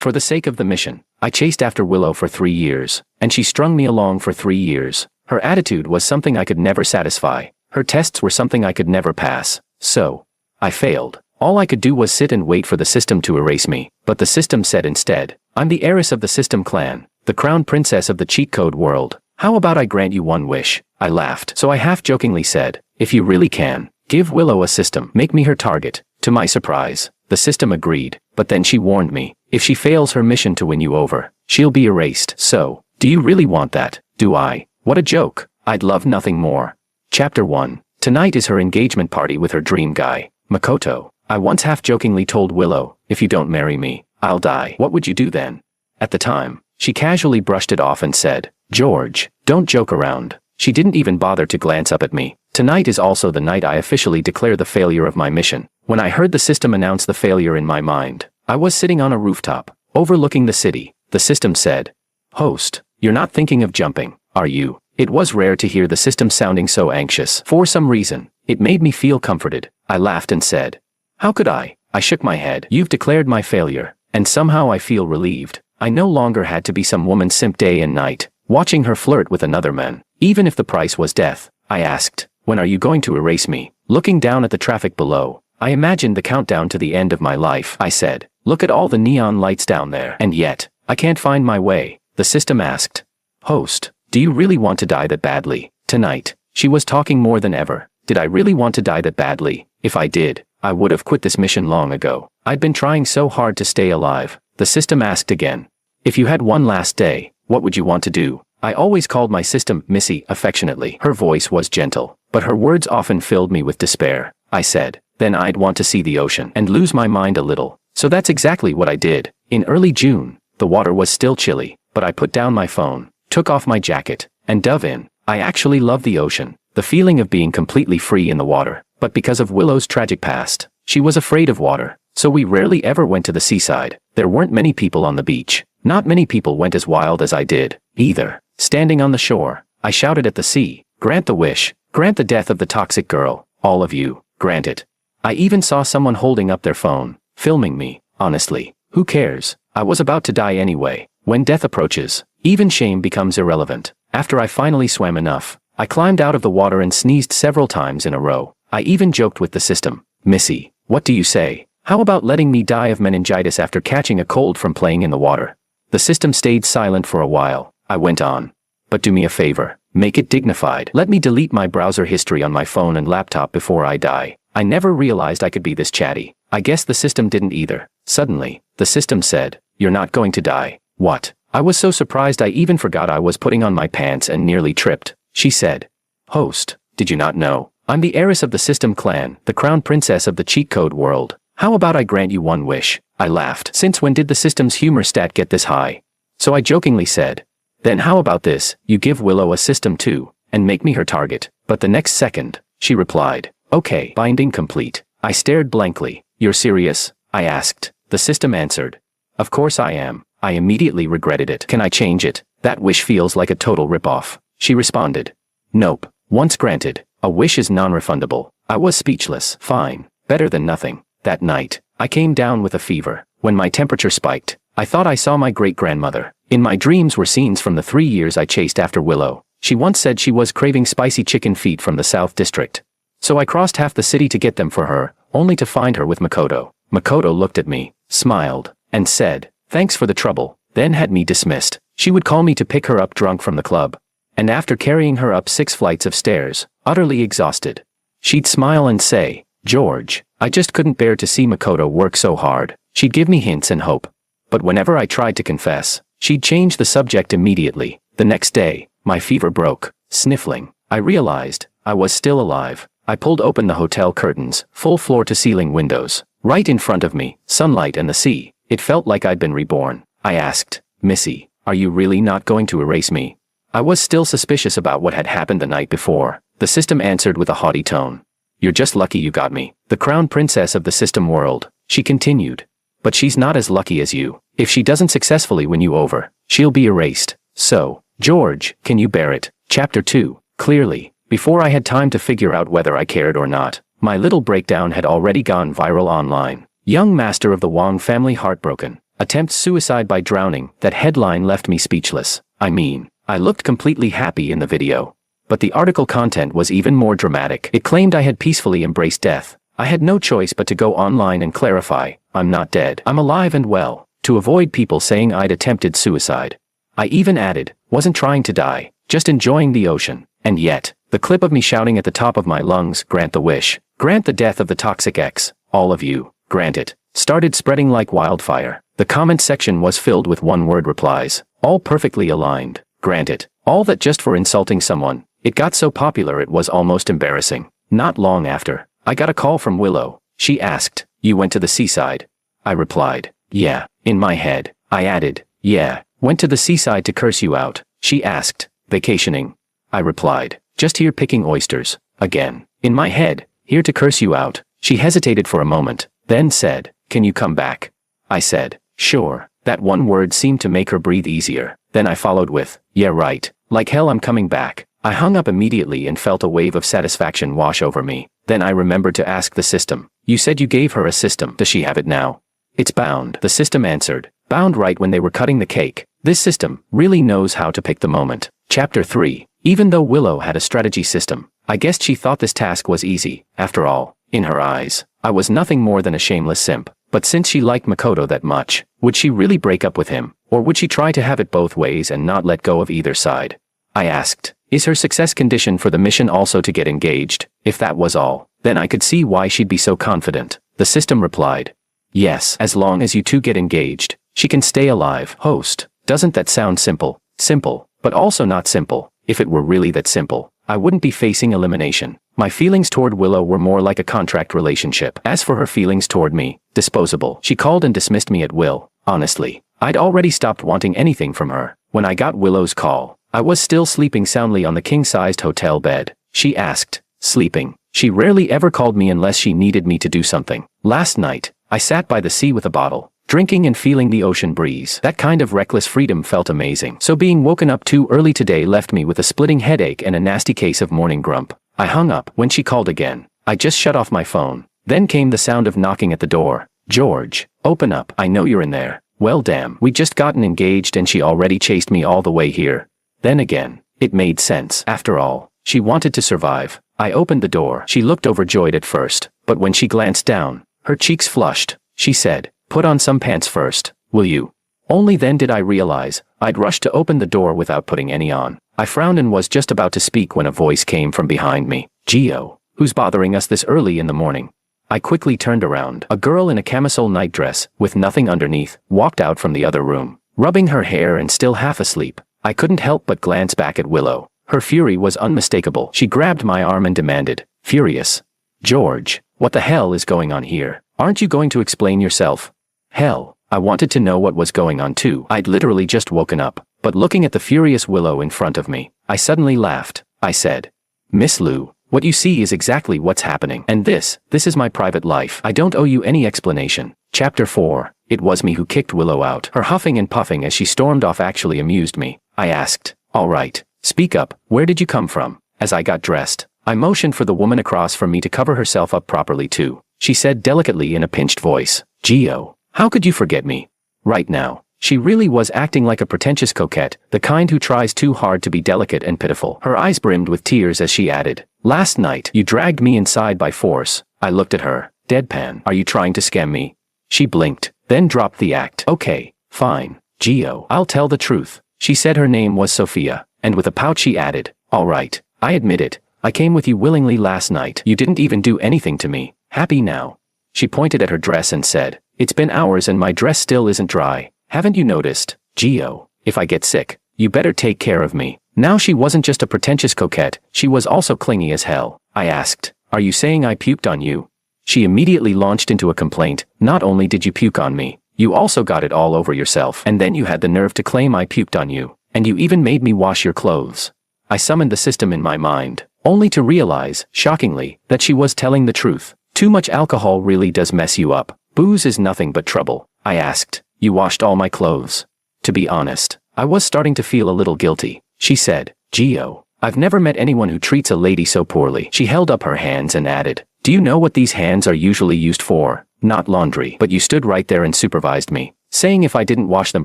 For the sake of the mission, I chased after Willow for 3 years, and she strung me along for 3 years. Her attitude was something I could never satisfy. Her tests were something I could never pass. So, I failed. All I could do was sit and wait for the system to erase me, but the system said instead, "I'm the heiress of the System clan, the crown princess of the cheat code world. How about I grant you one wish?" I laughed. So I half-jokingly said, "If you really can, give Willow a system, make me her target." To my surprise, the system agreed, but then she warned me, if she fails her mission to win you over, she'll be erased. So, do you really want that? Do I? What a joke. I'd love nothing more. Chapter 1. Tonight is her engagement party with her dream guy, Makoto. I once half-jokingly told Willow, "If you don't marry me, I'll die." What would you do then? At the time, she casually brushed it off and said, "George, don't joke around." She didn't even bother to glance up at me. Tonight is also the night I officially declare the failure of my mission. When I heard the system announce the failure in my mind, I was sitting on a rooftop, overlooking the city. The system said, "Host, you're not thinking of jumping, are you?" It was rare to hear the system sounding so anxious. For some reason, it made me feel comforted. I laughed and said, "How could I?" I shook my head. "You've declared my failure, and somehow I feel relieved. I no longer had to be some woman simp day and night, watching her flirt with another man, even if the price was death." I asked, "When are you going to erase me?" Looking down at the traffic below, I imagined the countdown to the end of my life. I said, "Look at all the neon lights down there." "And yet, I can't find my way," the system asked. "Host, do you really want to die that badly?" Tonight, she was talking more than ever. Did I really want to die that badly? If I did, I would have quit this mission long ago. I'd been trying so hard to stay alive. The system asked again, "If you had one last day, what would you want to do?" I always called my system Missy affectionately. Her voice was gentle, but her words often filled me with despair. I said, "Then I'd want to see the ocean and lose my mind a little." So that's exactly what I did. In early June, the water was still chilly, but I put down my phone, took off my jacket, and dove in. I actually love the ocean, the feeling of being completely free in the water. But because of Willow's tragic past, she was afraid of water, so we rarely ever went to the seaside. There weren't many people on the beach. Not many people went as wild as I did, either. Standing on the shore, I shouted at the sea, "Grant the wish, grant the death of the toxic girl, all of you, grant it." I even saw someone holding up their phone, filming me. Honestly, who cares? I was about to die anyway. When death approaches, even shame becomes irrelevant. After I finally swam enough, I climbed out of the water and sneezed several times in a row. I even joked with the system, "Missy, what do you say? How about letting me die of meningitis after catching a cold from playing in the water?" The system stayed silent for a while. I went on. "But do me a favor, make it dignified. Let me delete my browser history on my phone and laptop before I die." I never realized I could be this chatty. I guess the system didn't either. Suddenly, the system said, "You're not going to die." What? I was so surprised I even forgot I was putting on my pants and nearly tripped. She said, "Host, did you not know? I'm the heiress of the System clan, the crown princess of the cheat code world. How about I grant you one wish?" I laughed. Since when did the system's humor stat get this high? So I jokingly said, "Then how about this, you give Willow a system too, and make me her target." But the next second, she replied, "Okay, binding complete." I stared blankly. "You're serious?" I asked. The system answered, "Of course I am." I immediately regretted it. "Can I change it? That wish feels like a total ripoff." She responded, "Nope. Once granted, a wish is non-refundable." I was speechless. Fine. Better than nothing. That night, I came down with a fever. When my temperature spiked, I thought I saw my great-grandmother. In my dreams were scenes from the 3 years I chased after Willow. She once said she was craving spicy chicken feet from the South District. So I crossed half the city to get them for her, only to find her with Makoto. Makoto looked at me, smiled, and said, "Thanks for the trouble," then had me dismissed. She would call me to pick her up drunk from the club. And after carrying her up 6 flights of stairs, utterly exhausted, she'd smile and say, "George, I just couldn't bear to see Makoto work so hard." She'd give me hints and hope. But whenever I tried to confess, she'd change the subject immediately. The next day, my fever broke. Sniffling, I realized I was still alive. I pulled open the hotel curtains, full floor-to-ceiling windows. Right in front of me, sunlight and the sea. It felt like I'd been reborn. I asked, "Missy, are you really not going to erase me?" I was still suspicious about what had happened the night before. The system answered with a haughty tone, "You're just lucky you got me. The crown princess of the system world," she continued. "But she's not as lucky as you. If she doesn't successfully win you over, she'll be erased. So, George, can you bear it?" Chapter 2. Clearly, before I had time to figure out whether I cared or not, my little breakdown had already gone viral online. Young master of the Wong family heartbroken. Attempt suicide by drowning. That headline left me speechless. I mean, I looked completely happy in the video. But the article content was even more dramatic. It claimed I had peacefully embraced death. I had no choice but to go online and clarify, I'm not dead. I'm alive and well, to avoid people saying I'd attempted suicide. I even added, wasn't trying to die, just enjoying the ocean. And yet, the clip of me shouting at the top of my lungs, grant the wish, grant the death of the toxic ex, all of you, grant it, started spreading like wildfire. The comment section was filled with one-word replies, all perfectly aligned, grant it, all that just for insulting someone. It got so popular it was almost embarrassing. Not long after, I got a call from Willow. She asked, you went to the seaside? I replied, yeah. In my head, I added, yeah, went to the seaside to curse you out. She asked, vacationing? I replied, just here picking oysters. Again, in my head, here to curse you out. She hesitated for a moment, then said, can you come back? I said, sure. That one word seemed to make her breathe easier. Then I followed with, yeah right, like hell I'm coming back. I hung up immediately and felt a wave of satisfaction wash over me. Then I remembered to ask the system. You said you gave her a system. Does she have it now? It's bound, the system answered. Bound right when they were cutting the cake. This system really knows how to pick the moment. Chapter 3. Even though Willow had a strategy system, I guessed she thought this task was easy. After all, in her eyes, I was nothing more than a shameless simp. But since she liked Makoto that much, would she really break up with him? Or would she try to have it both ways and not let go of either side? I asked. Is her success condition for the mission also to get engaged? If that was all, then I could see why she'd be so confident. The system replied, yes, as long as you two get engaged, she can stay alive. Host, doesn't that sound simple? Simple, but also not simple. If it were really that simple, I wouldn't be facing elimination. My feelings toward Willow were more like a contract relationship. As for her feelings toward me, disposable. She called and dismissed me at will. Honestly, I'd already stopped wanting anything from her. When I got Willow's call, I was still sleeping soundly on the king-sized hotel bed. She asked, sleeping. She rarely ever called me unless she needed me to do something. Last night, I sat by the sea with a bottle, drinking and feeling the ocean breeze. That kind of reckless freedom felt amazing. So being woken up too early today left me with a splitting headache and a nasty case of morning grump. I hung up. When she called again, I just shut off my phone. Then came the sound of knocking at the door. George, open up. I know you're in there. Well damn, we just gotten engaged and she already chased me all the way here. Then again, it made sense. After all, she wanted to survive. I opened the door. She looked overjoyed at first, but when she glanced down, her cheeks flushed. She said, put on some pants first, will you? Only then did I realize I'd rushed to open the door without putting any on. I frowned and was just about to speak when a voice came from behind me. Gio, who's bothering us this early in the morning? I quickly turned around. A girl in a camisole nightdress, with nothing underneath, walked out from the other room, rubbing her hair and still half asleep. I couldn't help but glance back at Willow. Her fury was unmistakable. She grabbed my arm and demanded, furious, George, what the hell is going on here? Aren't you going to explain yourself? Hell, I wanted to know what was going on too. I'd literally just woken up, but looking at the furious Willow in front of me, I suddenly laughed. I said, Miss Lou, what you see is exactly what's happening. And this is my private life. I don't owe you any explanation. Chapter 4. It was me who kicked Willow out. Her huffing and puffing as she stormed off actually amused me. I asked, all right, speak up, where did you come from? As I got dressed, I motioned for the woman across from me to cover herself up properly too. She said delicately in a pinched voice, Gio, how could you forget me? Right now, she really was acting like a pretentious coquette, the kind who tries too hard to be delicate and pitiful. Her eyes brimmed with tears as she added, last night, you dragged me inside by force. I looked at her, deadpan. Are you trying to scam me? She blinked, then dropped the act. Okay, fine, Gio, I'll tell the truth. She said her name was Sophia, and with a pout she added, all right, I admit it, I came with you willingly last night. You didn't even do anything to me. Happy now? She pointed at her dress and said, it's been hours and my dress still isn't dry. Haven't you noticed? Gio, if I get sick, you better take care of me. Now she wasn't just a pretentious coquette, she was also clingy as hell. I asked, are you saying I puked on you? She immediately launched into a complaint. Not only did you puke on me, you also got it all over yourself. And then you had the nerve to claim I puked on you. And you even made me wash your clothes. I summoned the system in my mind, only to realize, shockingly, that she was telling the truth. Too much alcohol really does mess you up. Booze is nothing but trouble. I asked, you washed all my clothes? To be honest, I was starting to feel a little guilty. She said, Gio, I've never met anyone who treats a lady so poorly. She held up her hands and added, do you know what these hands are usually used for? not laundry. But you stood right there and supervised me, saying if I didn't wash them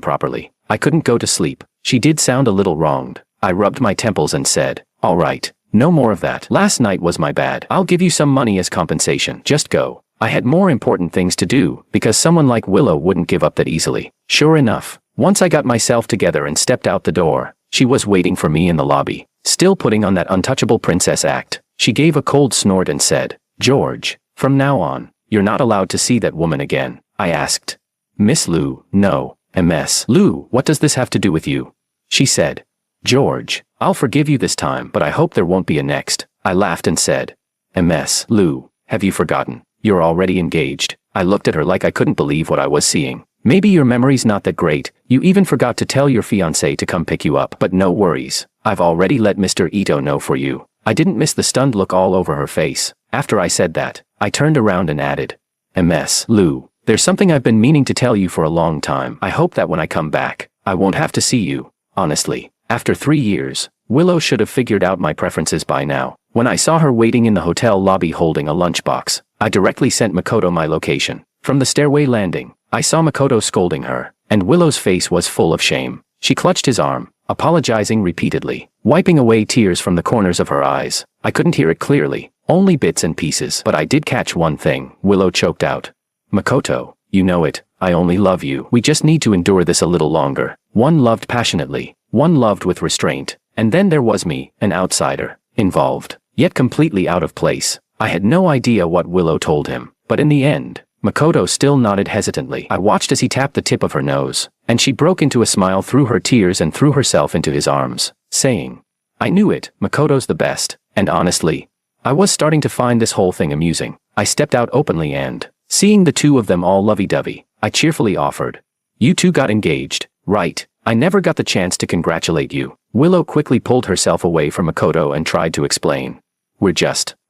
properly, I couldn't go to sleep. She did sound a little wronged. I rubbed my temples and said, all right, no more of that. Last night was my bad. I'll give you some money as compensation. Just go. I had more important things to do, because someone like Willow wouldn't give up that easily. Sure enough, once I got myself together and stepped out the door, she was waiting for me in the lobby, still putting on that untouchable princess act. She gave a cold snort and said, George, from now on, you're not allowed to see that woman again. I asked. Miss Lou, no. Ms. Lou, what does this have to do with you? She said. George, I'll forgive you this time, but I hope there won't be a next. I laughed and said, Ms. Lou, have you forgotten? You're already engaged. I looked at her like I couldn't believe what I was seeing. Maybe your memory's not that great. You even forgot to tell your fiancé to come pick you up. But no worries. I've already let Mr. Ito know for you. I didn't miss the stunned look all over her face. After I said that, I turned around and added, Ms. Lou, there's something I've been meaning to tell you for a long time. I hope that when I come back, I won't have to see you. Honestly, after 3 years, Willow should have figured out my preferences by now. When I saw her waiting in the hotel lobby holding a lunchbox, I directly sent Makoto my location. From the stairway landing, I saw Makoto scolding her, and Willow's face was full of shame. She clutched his arm, apologizing repeatedly, wiping away tears from the corners of her eyes. I couldn't hear it clearly, only bits and pieces, but I did catch one thing. Willow choked out. Makoto, you know it, I only love you. We just need to endure this a little longer. One loved passionately, one loved with restraint, and then there was me, an outsider, involved, yet completely out of place. I had no idea what Willow told him, but in the end, Makoto still nodded hesitantly. I watched as he tapped the tip of her nose, and she broke into a smile through her tears and threw herself into his arms, saying, I knew it, Makoto's the best, and honestly, I was starting to find this whole thing amusing. I stepped out openly and, seeing the two of them all lovey-dovey, I cheerfully offered, you two got engaged, right? I never got the chance to congratulate you. Willow quickly pulled herself away from Makoto and tried to explain.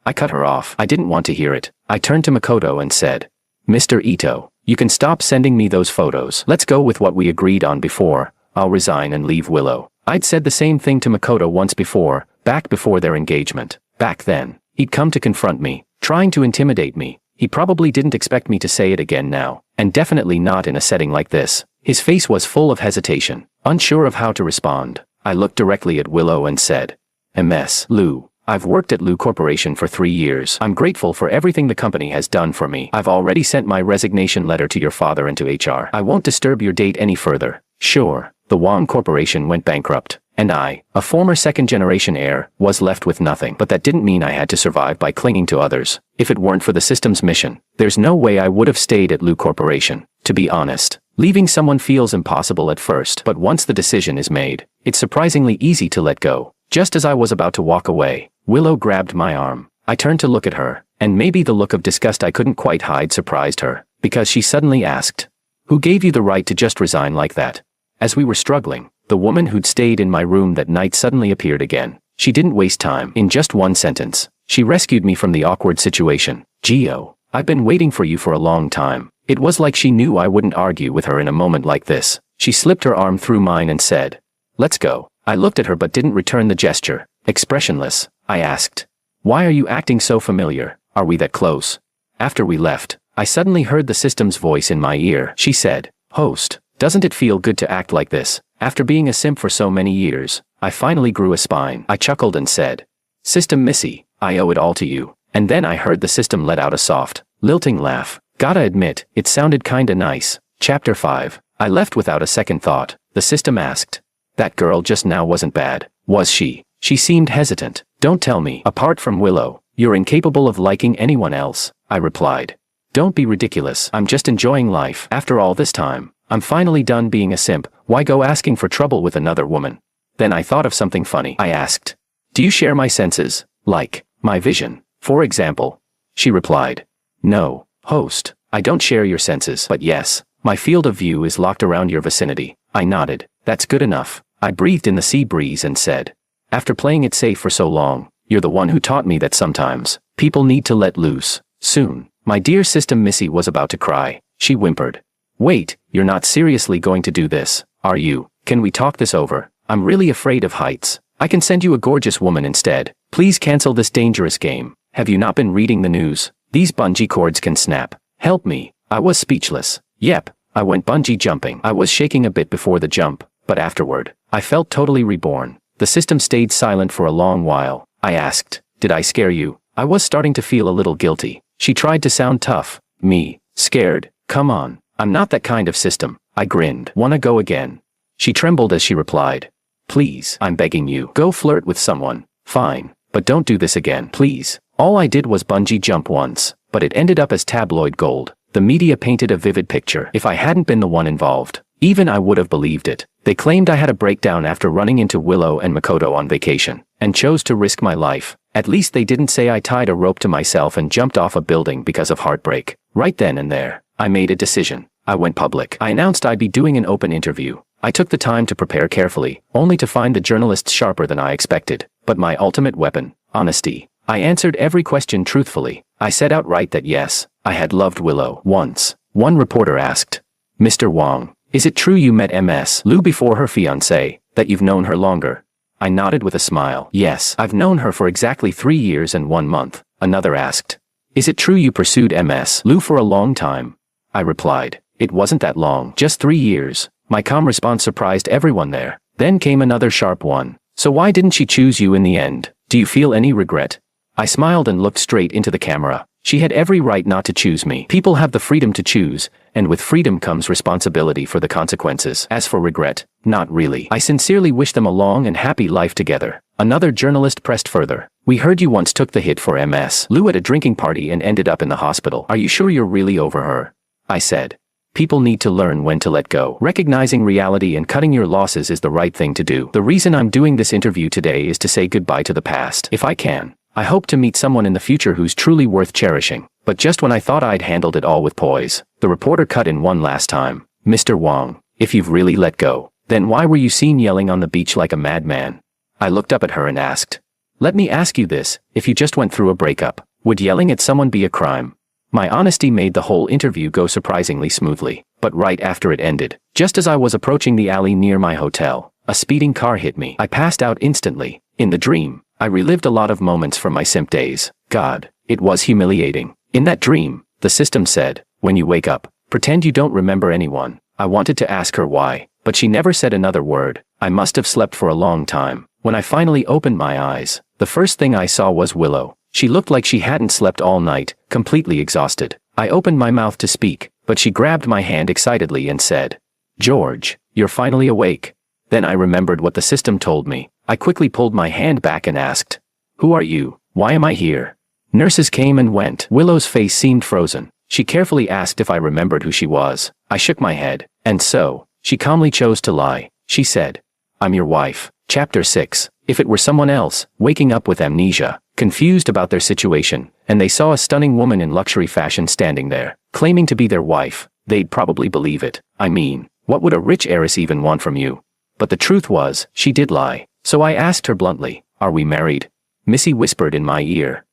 I cut her off. I didn't want to hear it. I turned to Makoto and said, Mr. Ito, you can stop sending me those photos. Let's go with what we agreed on before. I'll resign and leave Willow. I'd said the same thing to Makoto once before, back before their engagement. Back then, he'd come to confront me, trying to intimidate me. He probably didn't expect me to say it again now, and definitely not in a setting like this. His face was full of hesitation, unsure of how to respond. I looked directly at Willow and said, Ms. Lou, I've worked at Lou Corporation for 3 years. I'm grateful for everything the company has done for me. I've already sent my resignation letter to your father and to HR. I won't disturb your date any further. Sure, the Wong Corporation went bankrupt, and I, a former second-generation heir, was left with nothing. But that didn't mean I had to survive by clinging to others. If it weren't for the system's mission, there's no way I would have stayed at Lou Corporation. To be honest, leaving someone feels impossible at first, but once the decision is made, it's surprisingly easy to let go. Just as I was about to walk away, Willow grabbed my arm. I turned to look at her, and maybe the look of disgust I couldn't quite hide surprised her, because she suddenly asked, Who gave you the right to just resign like that? As we were struggling, the woman who'd stayed in my room that night suddenly appeared again. She didn't waste time. In just one sentence, she rescued me from the awkward situation. Gio, I've been waiting for you for a long time. It was like she knew I wouldn't argue with her in a moment like this. She slipped her arm through mine and said, Let's go. I looked at her but didn't return the gesture. Expressionless, I asked, Why are you acting so familiar? Are we that close? After we left, I suddenly heard the system's voice in my ear. She said, Host, doesn't it feel good to act like this? After being a simp for so many years, I finally grew a spine. I chuckled and said, System Missy, I owe it all to you. And then I heard the system let out a soft, lilting laugh. Gotta admit, it sounded kinda nice. Chapter 5. I left without a second thought. The system asked, That girl just now wasn't bad, was she? She seemed hesitant. Don't tell me. Apart from Willow, you're incapable of liking anyone else, I replied. Don't be ridiculous. I'm just enjoying life. After all this time, I'm finally done being a simp. Why go asking for trouble with another woman? Then I thought of something funny. I asked, Do you share my senses? Like, my vision, for example? She replied, No, host, I don't share your senses. But yes, my field of view is locked around your vicinity. I nodded. That's good enough. I breathed in the sea breeze and said, After playing it safe for so long, you're the one who taught me that sometimes people need to let loose. Soon, my dear System Missy was about to cry. She whimpered. Wait, you're not seriously going to do this, are you? Can we talk this over? I'm really afraid of heights. I can send you a gorgeous woman instead. Please cancel this dangerous game. Have you not been reading the news? These bungee cords can snap. Help me. I was speechless. Yep, I went bungee jumping. I was shaking a bit before the jump, but afterward, I felt totally reborn. The system stayed silent for a long while. I asked, "Did I scare you?" I was starting to feel a little guilty. She tried to sound tough. Me, scared? Come on, I'm not that kind of system. I grinned. Wanna go again? She trembled as she replied, "Please, I'm begging you. Go flirt with someone. Fine, but don't do this again, please." All I did was bungee jump once, but it ended up as tabloid gold. The media painted a vivid picture. If I hadn't been the one involved, even I would have believed it. They claimed I had a breakdown after running into Willow and Makoto on vacation, and chose to risk my life. At least they didn't say I tied a rope to myself and jumped off a building because of heartbreak. Right then and there, I made a decision. I went public. I announced I'd be doing an open interview. I took the time to prepare carefully, only to find the journalists sharper than I expected. But my ultimate weapon, honesty. I answered every question truthfully. I said outright that yes, I had loved Willow once. One reporter asked, "Mr. Wong, is it true you met Ms. Liu before her fiancé, that you've known her longer?" I nodded with a smile. "Yes, I've known her for exactly 3 years and 1 month. Another asked, "Is it true you pursued Ms. Liu for a long time?" I replied, "It wasn't that long, just 3 years." My calm response surprised everyone there. Then came another sharp one. "So why didn't she choose you in the end? Do you feel any regret?" I smiled and looked straight into the camera. She had every right not to choose me. People have the freedom to choose, and with freedom comes responsibility for the consequences. As for regret, not really. I sincerely wish them a long and happy life together. Another journalist pressed further. "We heard you once took the hit for Ms. Liu at a drinking party and ended up in the hospital. Are you sure you're really over her?" I said, "People need to learn when to let go. Recognizing reality and cutting your losses is the right thing to do. The reason I'm doing this interview today is to say goodbye to the past. If I can, I hope to meet someone in the future who's truly worth cherishing." But just when I thought I'd handled it all with poise, the reporter cut in one last time. "Mr. Wong, if you've really let go, then why were you seen yelling on the beach like a madman?" I looked up at her and asked, "Let me ask you this, if you just went through a breakup, would yelling at someone be a crime?" My honesty made the whole interview go surprisingly smoothly. But right after it ended, just as I was approaching the alley near my hotel, a speeding car hit me. I passed out instantly. In the dream, I relived a lot of moments from my simp days. God, it was humiliating. In that dream, the system said, "When you wake up, pretend you don't remember anyone." I wanted to ask her why, but she never said another word. I must have slept for a long time. When I finally opened my eyes, the first thing I saw was Willow. She looked like she hadn't slept all night, completely exhausted. I opened my mouth to speak, but she grabbed my hand excitedly and said, "George, you're finally awake." Then I remembered what the system told me. I quickly pulled my hand back and asked, "Who are you? Why am I here?" Nurses came and went. Willow's face seemed frozen. She carefully asked if I remembered who she was. I shook my head. And so, she calmly chose to lie. She said, "I'm your wife." Chapter 6. If it were someone else, waking up with amnesia, confused about their situation, and they saw a stunning woman in luxury fashion standing there, claiming to be their wife, they'd probably believe it. I mean, what would a rich heiress even want from you? But the truth was, she did lie. So I asked her bluntly, "Are we married?" Missy whispered in my ear,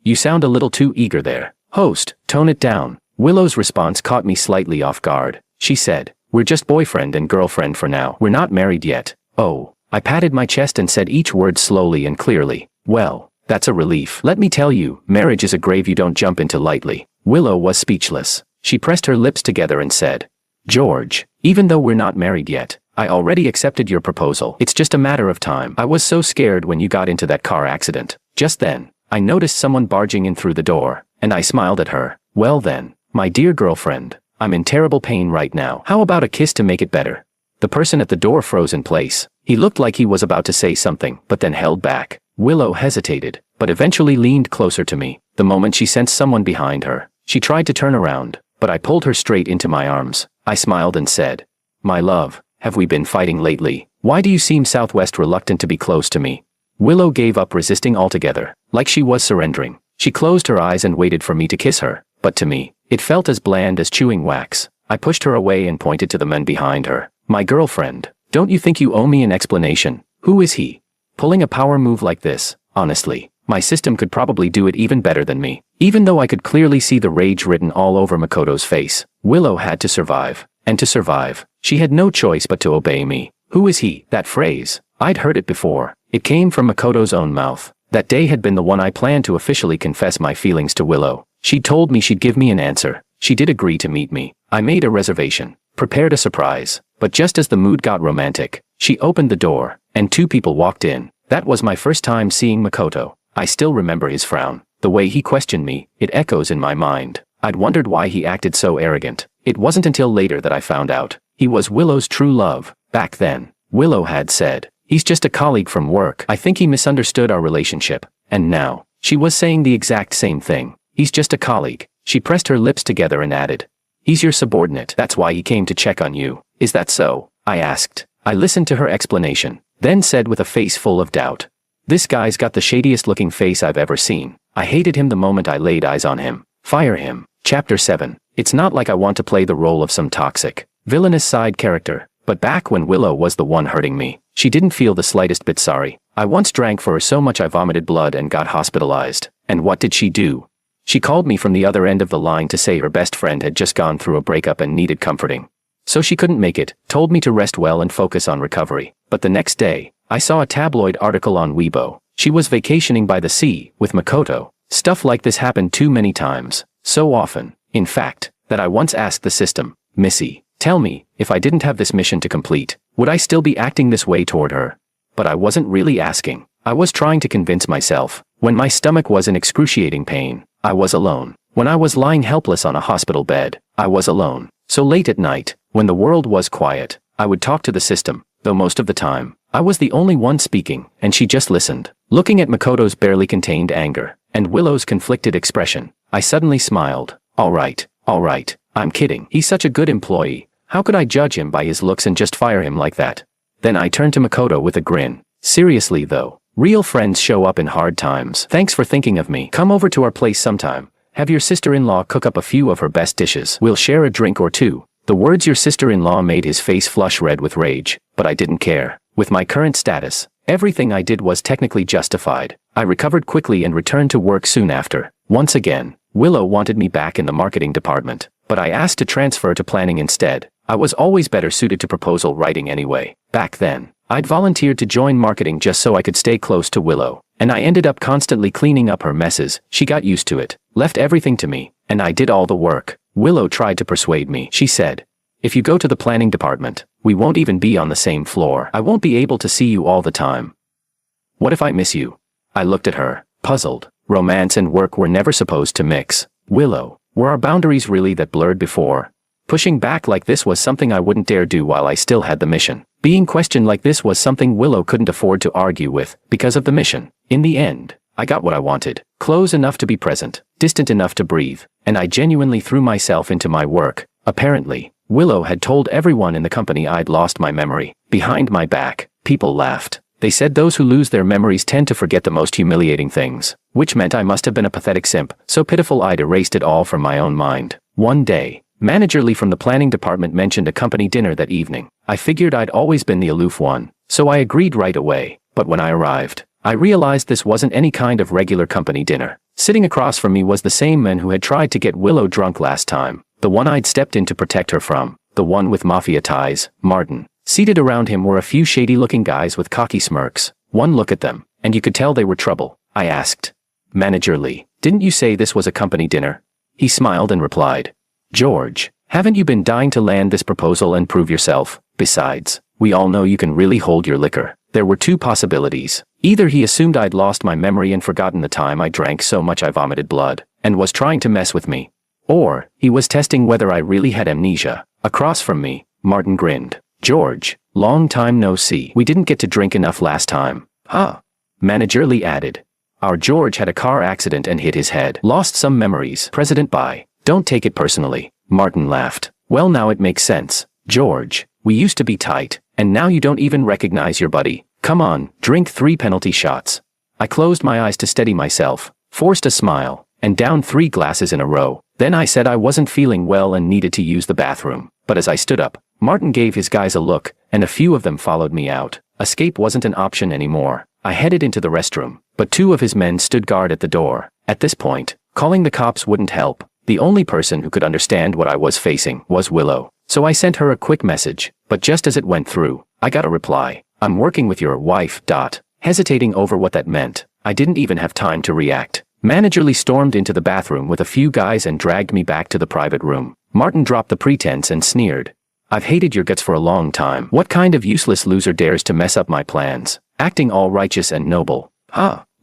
You sound a little too eager there. Host, tone it down." Willow's response caught me slightly off guard. She said, "We're just boyfriend and girlfriend for now. We're not married yet." Oh. I patted my chest and said each word slowly and clearly. "Well, that's a relief. Let me tell you, marriage is a grave you don't jump into lightly." Willow was speechless. She pressed her lips together and said, "George, even though we're not married yet, I already accepted your proposal. It's just a matter of time. I was so scared when you got into that car accident." Just then, I noticed someone barging in through the door, and I smiled at her. "Well then, my dear girlfriend, I'm in terrible pain right now. How about a kiss to make it better?" The person at the door froze in place. He looked like he was about to say something, but then held back. Willow hesitated, but eventually leaned closer to me. The moment she sensed someone behind her, she tried to turn around, but I pulled her straight into my arms. I smiled and said, "My love, have we been fighting lately? Why do you seem Southwest reluctant to be close to me?" Willow gave up resisting altogether, like she was surrendering. She closed her eyes and waited for me to kiss her, but to me, it felt as bland as chewing wax. I pushed her away and pointed to the man behind her. "My girlfriend, don't you think you owe me an explanation? Who is he?" Pulling a power move like this, honestly, my system could probably do it even better than me. Even though I could clearly see the rage written all over Makoto's face, Willow had to survive. And to survive, she had no choice but to obey me. Who is he? That phrase, I'd heard it before. It came from Makoto's own mouth. That day had been the one I planned to officially confess my feelings to Willow. She told me she'd give me an answer. She did agree to meet me. I made a reservation, prepared a surprise, but just as the mood got romantic, she opened the door, and 2 people walked in. That was my first time seeing Makoto. I still remember his frown. The way he questioned me, it echoes in my mind. I'd wondered why he acted so arrogant. It wasn't until later that I found out. He was Willow's true love. Back then, Willow had said, "He's just a colleague from work." I think he misunderstood our relationship. And now, she was saying the exact same thing. "He's just a colleague." She pressed her lips together and added, "He's your subordinate. That's why he came to check on you." "Is that so?" I asked. I listened to her explanation, then said with a face full of doubt, "This guy's got the shadiest looking face I've ever seen. I hated him the moment I laid eyes on him. Fire him." Chapter 7. It's not like I want to play the role of some toxic, villainous side character, but back when Willow was the one hurting me, she didn't feel the slightest bit sorry. I once drank for her so much I vomited blood and got hospitalized. And what did she do? She called me from the other end of the line to say her best friend had just gone through a breakup and needed comforting. So she couldn't make it, told me to rest well and focus on recovery. But the next day, I saw a tabloid article on Weibo. She was vacationing by the sea with Makoto. Stuff like this happened too many times. So often, in fact, that I once asked the system, "Missy, tell me, if I didn't have this mission to complete, would I still be acting this way toward her?" But I wasn't really asking. I was trying to convince myself. When my stomach was in excruciating pain, I was alone. When I was lying helpless on a hospital bed, I was alone. So late at night, when the world was quiet, I would talk to the system, though most of the time, I was the only one speaking, and she just listened. Looking at Makoto's barely contained anger, and Willow's conflicted expression, I suddenly smiled. All right, I'm kidding. He's such a good employee. How could I judge him by his looks and just fire him like that? Then I turned to Makoto with a grin. Seriously though, real friends show up in hard times. Thanks for thinking of me. Come over to our place sometime. Have your sister-in-law cook up a few of her best dishes. We'll share a drink or two. The words your sister-in-law made his face flush red with rage, but I didn't care. With my current status, everything I did was technically justified. I recovered quickly and returned to work soon after. Once again, Willow wanted me back in the marketing department, but I asked to transfer to planning instead. I was always better suited to proposal writing anyway. Back then, I'd volunteered to join marketing just so I could stay close to Willow, and I ended up constantly cleaning up her messes. She got used to it, left everything to me, and I did all the work. Willow tried to persuade me. She said, "If you go to the planning department, we won't even be on the same floor. I won't be able to see you all the time. What if I miss you?" I looked at her, puzzled. Romance and work were never supposed to mix. Willow, were our boundaries really that blurred before? Pushing back like this was something I wouldn't dare do while I still had the mission. Being questioned like this was something Willow couldn't afford to argue with, because of the mission. In the end, I got what I wanted. Close enough to be present, distant enough to breathe, and I genuinely threw myself into my work. Apparently, Willow had told everyone in the company I'd lost my memory. Behind my back, people laughed. They said those who lose their memories tend to forget the most humiliating things, which meant I must have been a pathetic simp, so pitiful I'd erased it all from my own mind. One day, Manager Lee from the planning department mentioned a company dinner that evening. I figured I'd always been the aloof one, so I agreed right away. But when I arrived, I realized this wasn't any kind of regular company dinner. Sitting across from me was the same man who had tried to get Willow drunk last time, the one I'd stepped in to protect her from, the one with mafia ties, Martin. Seated around him were a few shady-looking guys with cocky smirks. One look at them, and you could tell they were trouble. I asked, "Manager Lee, didn't you say this was a company dinner?" He smiled and replied, "George, haven't you been dying to land this proposal and prove yourself? Besides, we all know you can really hold your liquor." There were two possibilities. Either he assumed I'd lost my memory and forgotten the time I drank so much I vomited blood, and was trying to mess with me. Or, he was testing whether I really had amnesia. Across from me, Martin grinned. "George, long time no see. We didn't get to drink enough last time." "Huh?" Manager Lee added. "Our George had a car accident and hit his head. Lost some memories. President Bai. Don't take it personally." Martin laughed. "Well, now it makes sense. George, we used to be tight, and now you don't even recognize your buddy. Come on, drink 3 penalty shots." I closed my eyes to steady myself, forced a smile, and downed 3 glasses in a row. Then I said I wasn't feeling well and needed to use the bathroom. But as I stood up, Martin gave his guys a look, and a few of them followed me out. Escape wasn't an option anymore. I headed into the restroom, but 2 of his men stood guard at the door. At this point, calling the cops wouldn't help. The only person who could understand what I was facing was Willow. So I sent her a quick message, but just as it went through, I got a reply. "I'm working with your wife." Hesitating over what that meant, I didn't even have time to react. Manager Lee stormed into the bathroom with a few guys and dragged me back to the private room. Martin dropped the pretense and sneered. I've hated your guts for a long time. What kind of useless loser dares to mess up my plans? Acting all righteous and noble.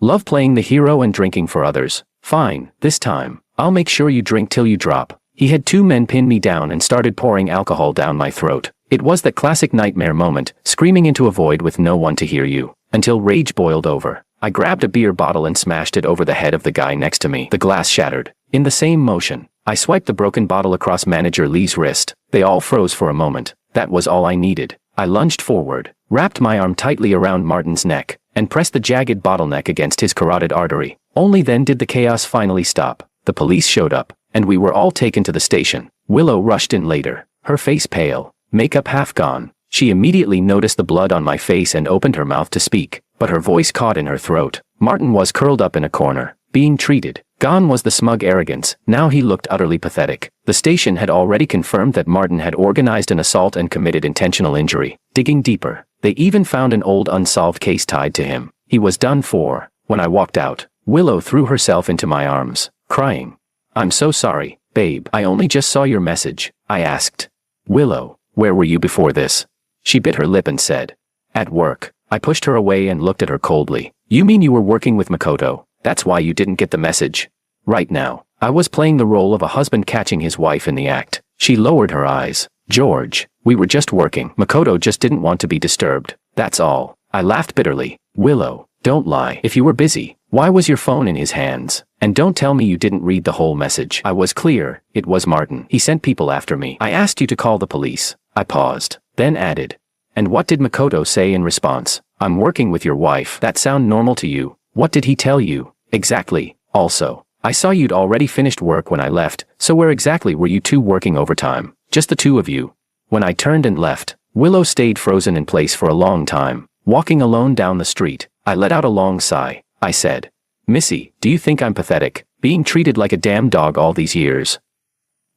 Love playing the hero and drinking for others. Fine, this time, I'll make sure you drink till you drop. He had two men pin me down and started pouring alcohol down my throat. It was that classic nightmare moment, screaming into a void with no one to hear you, until rage boiled over. I grabbed a beer bottle and smashed it over the head of the guy next to me. The glass shattered. In the same motion, I swiped the broken bottle across Manager Lee's wrist. They all froze for a moment. That was all I needed. I lunged forward, wrapped my arm tightly around Martin's neck, and pressed the jagged bottleneck against his carotid artery. Only then did the chaos finally stop. The police showed up, and we were all taken to the station. Willow rushed in later, her face pale, makeup half gone. She immediately noticed the blood on my face and opened her mouth to speak, but her voice caught in her throat. Martin was curled up in a corner, being treated. Gone was the smug arrogance. Now he looked utterly pathetic. The station had already confirmed that Martin had organized an assault and committed intentional injury. Digging deeper, they even found an old unsolved case tied to him. He was done for. When I walked out, Willow threw herself into my arms, crying. I'm so sorry, babe. I only just saw your message. I asked. Willow, where were you before this? She bit her lip and said. At work. I pushed her away and looked at her coldly. You mean you were working with Makoto? That's why you didn't get the message? Right now, I was playing the role of a husband catching his wife in the act. She lowered her eyes. George, we were just working. Makoto just didn't want to be disturbed. That's all. I laughed bitterly. Willow, don't lie. If you were busy, why was your phone in his hands? And don't tell me you didn't read the whole message. I was clear. It was Martin. He sent people after me. I asked you to call the police. I paused, then added. And what did Makoto say in response? I'm working with your wife. That sound normal to you? What did he tell you? Exactly. Also, I saw you'd already finished work when I left, so where exactly were you two working overtime? Just the two of you. When I turned and left, Willow stayed frozen in place for a long time, walking alone down the street. I let out a long sigh. I said, Missy, do you think I'm pathetic, being treated like a damn dog all these years?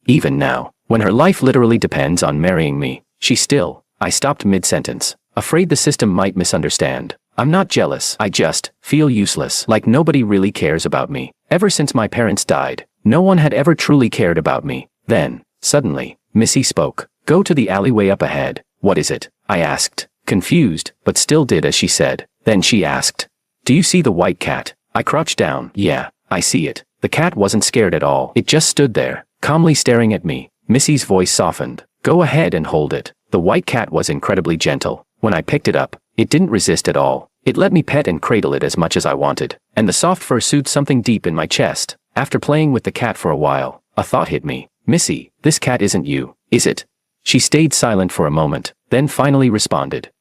Even now, when her life literally depends on marrying me, I stopped mid-sentence, afraid the system might misunderstand. I'm not jealous. I just feel useless, like nobody really cares about me. Ever since my parents died, no one had ever truly cared about me. Then, suddenly, Missy spoke. Go to the alleyway up ahead. What is it? I asked, confused, but still did as she said. Then she asked, do you see the white cat? I crouched down. Yeah, I see it. The cat wasn't scared at all. It just stood there, calmly staring at me. Missy's voice softened. Go ahead and hold it. The white cat was incredibly gentle. When I picked it up, it didn't resist at all. It let me pet and cradle it as much as I wanted, and the soft fur soothed something deep in my chest. After playing with the cat for a while, a thought hit me. Missy, this cat isn't you, is it? She stayed silent for a moment, then finally responded.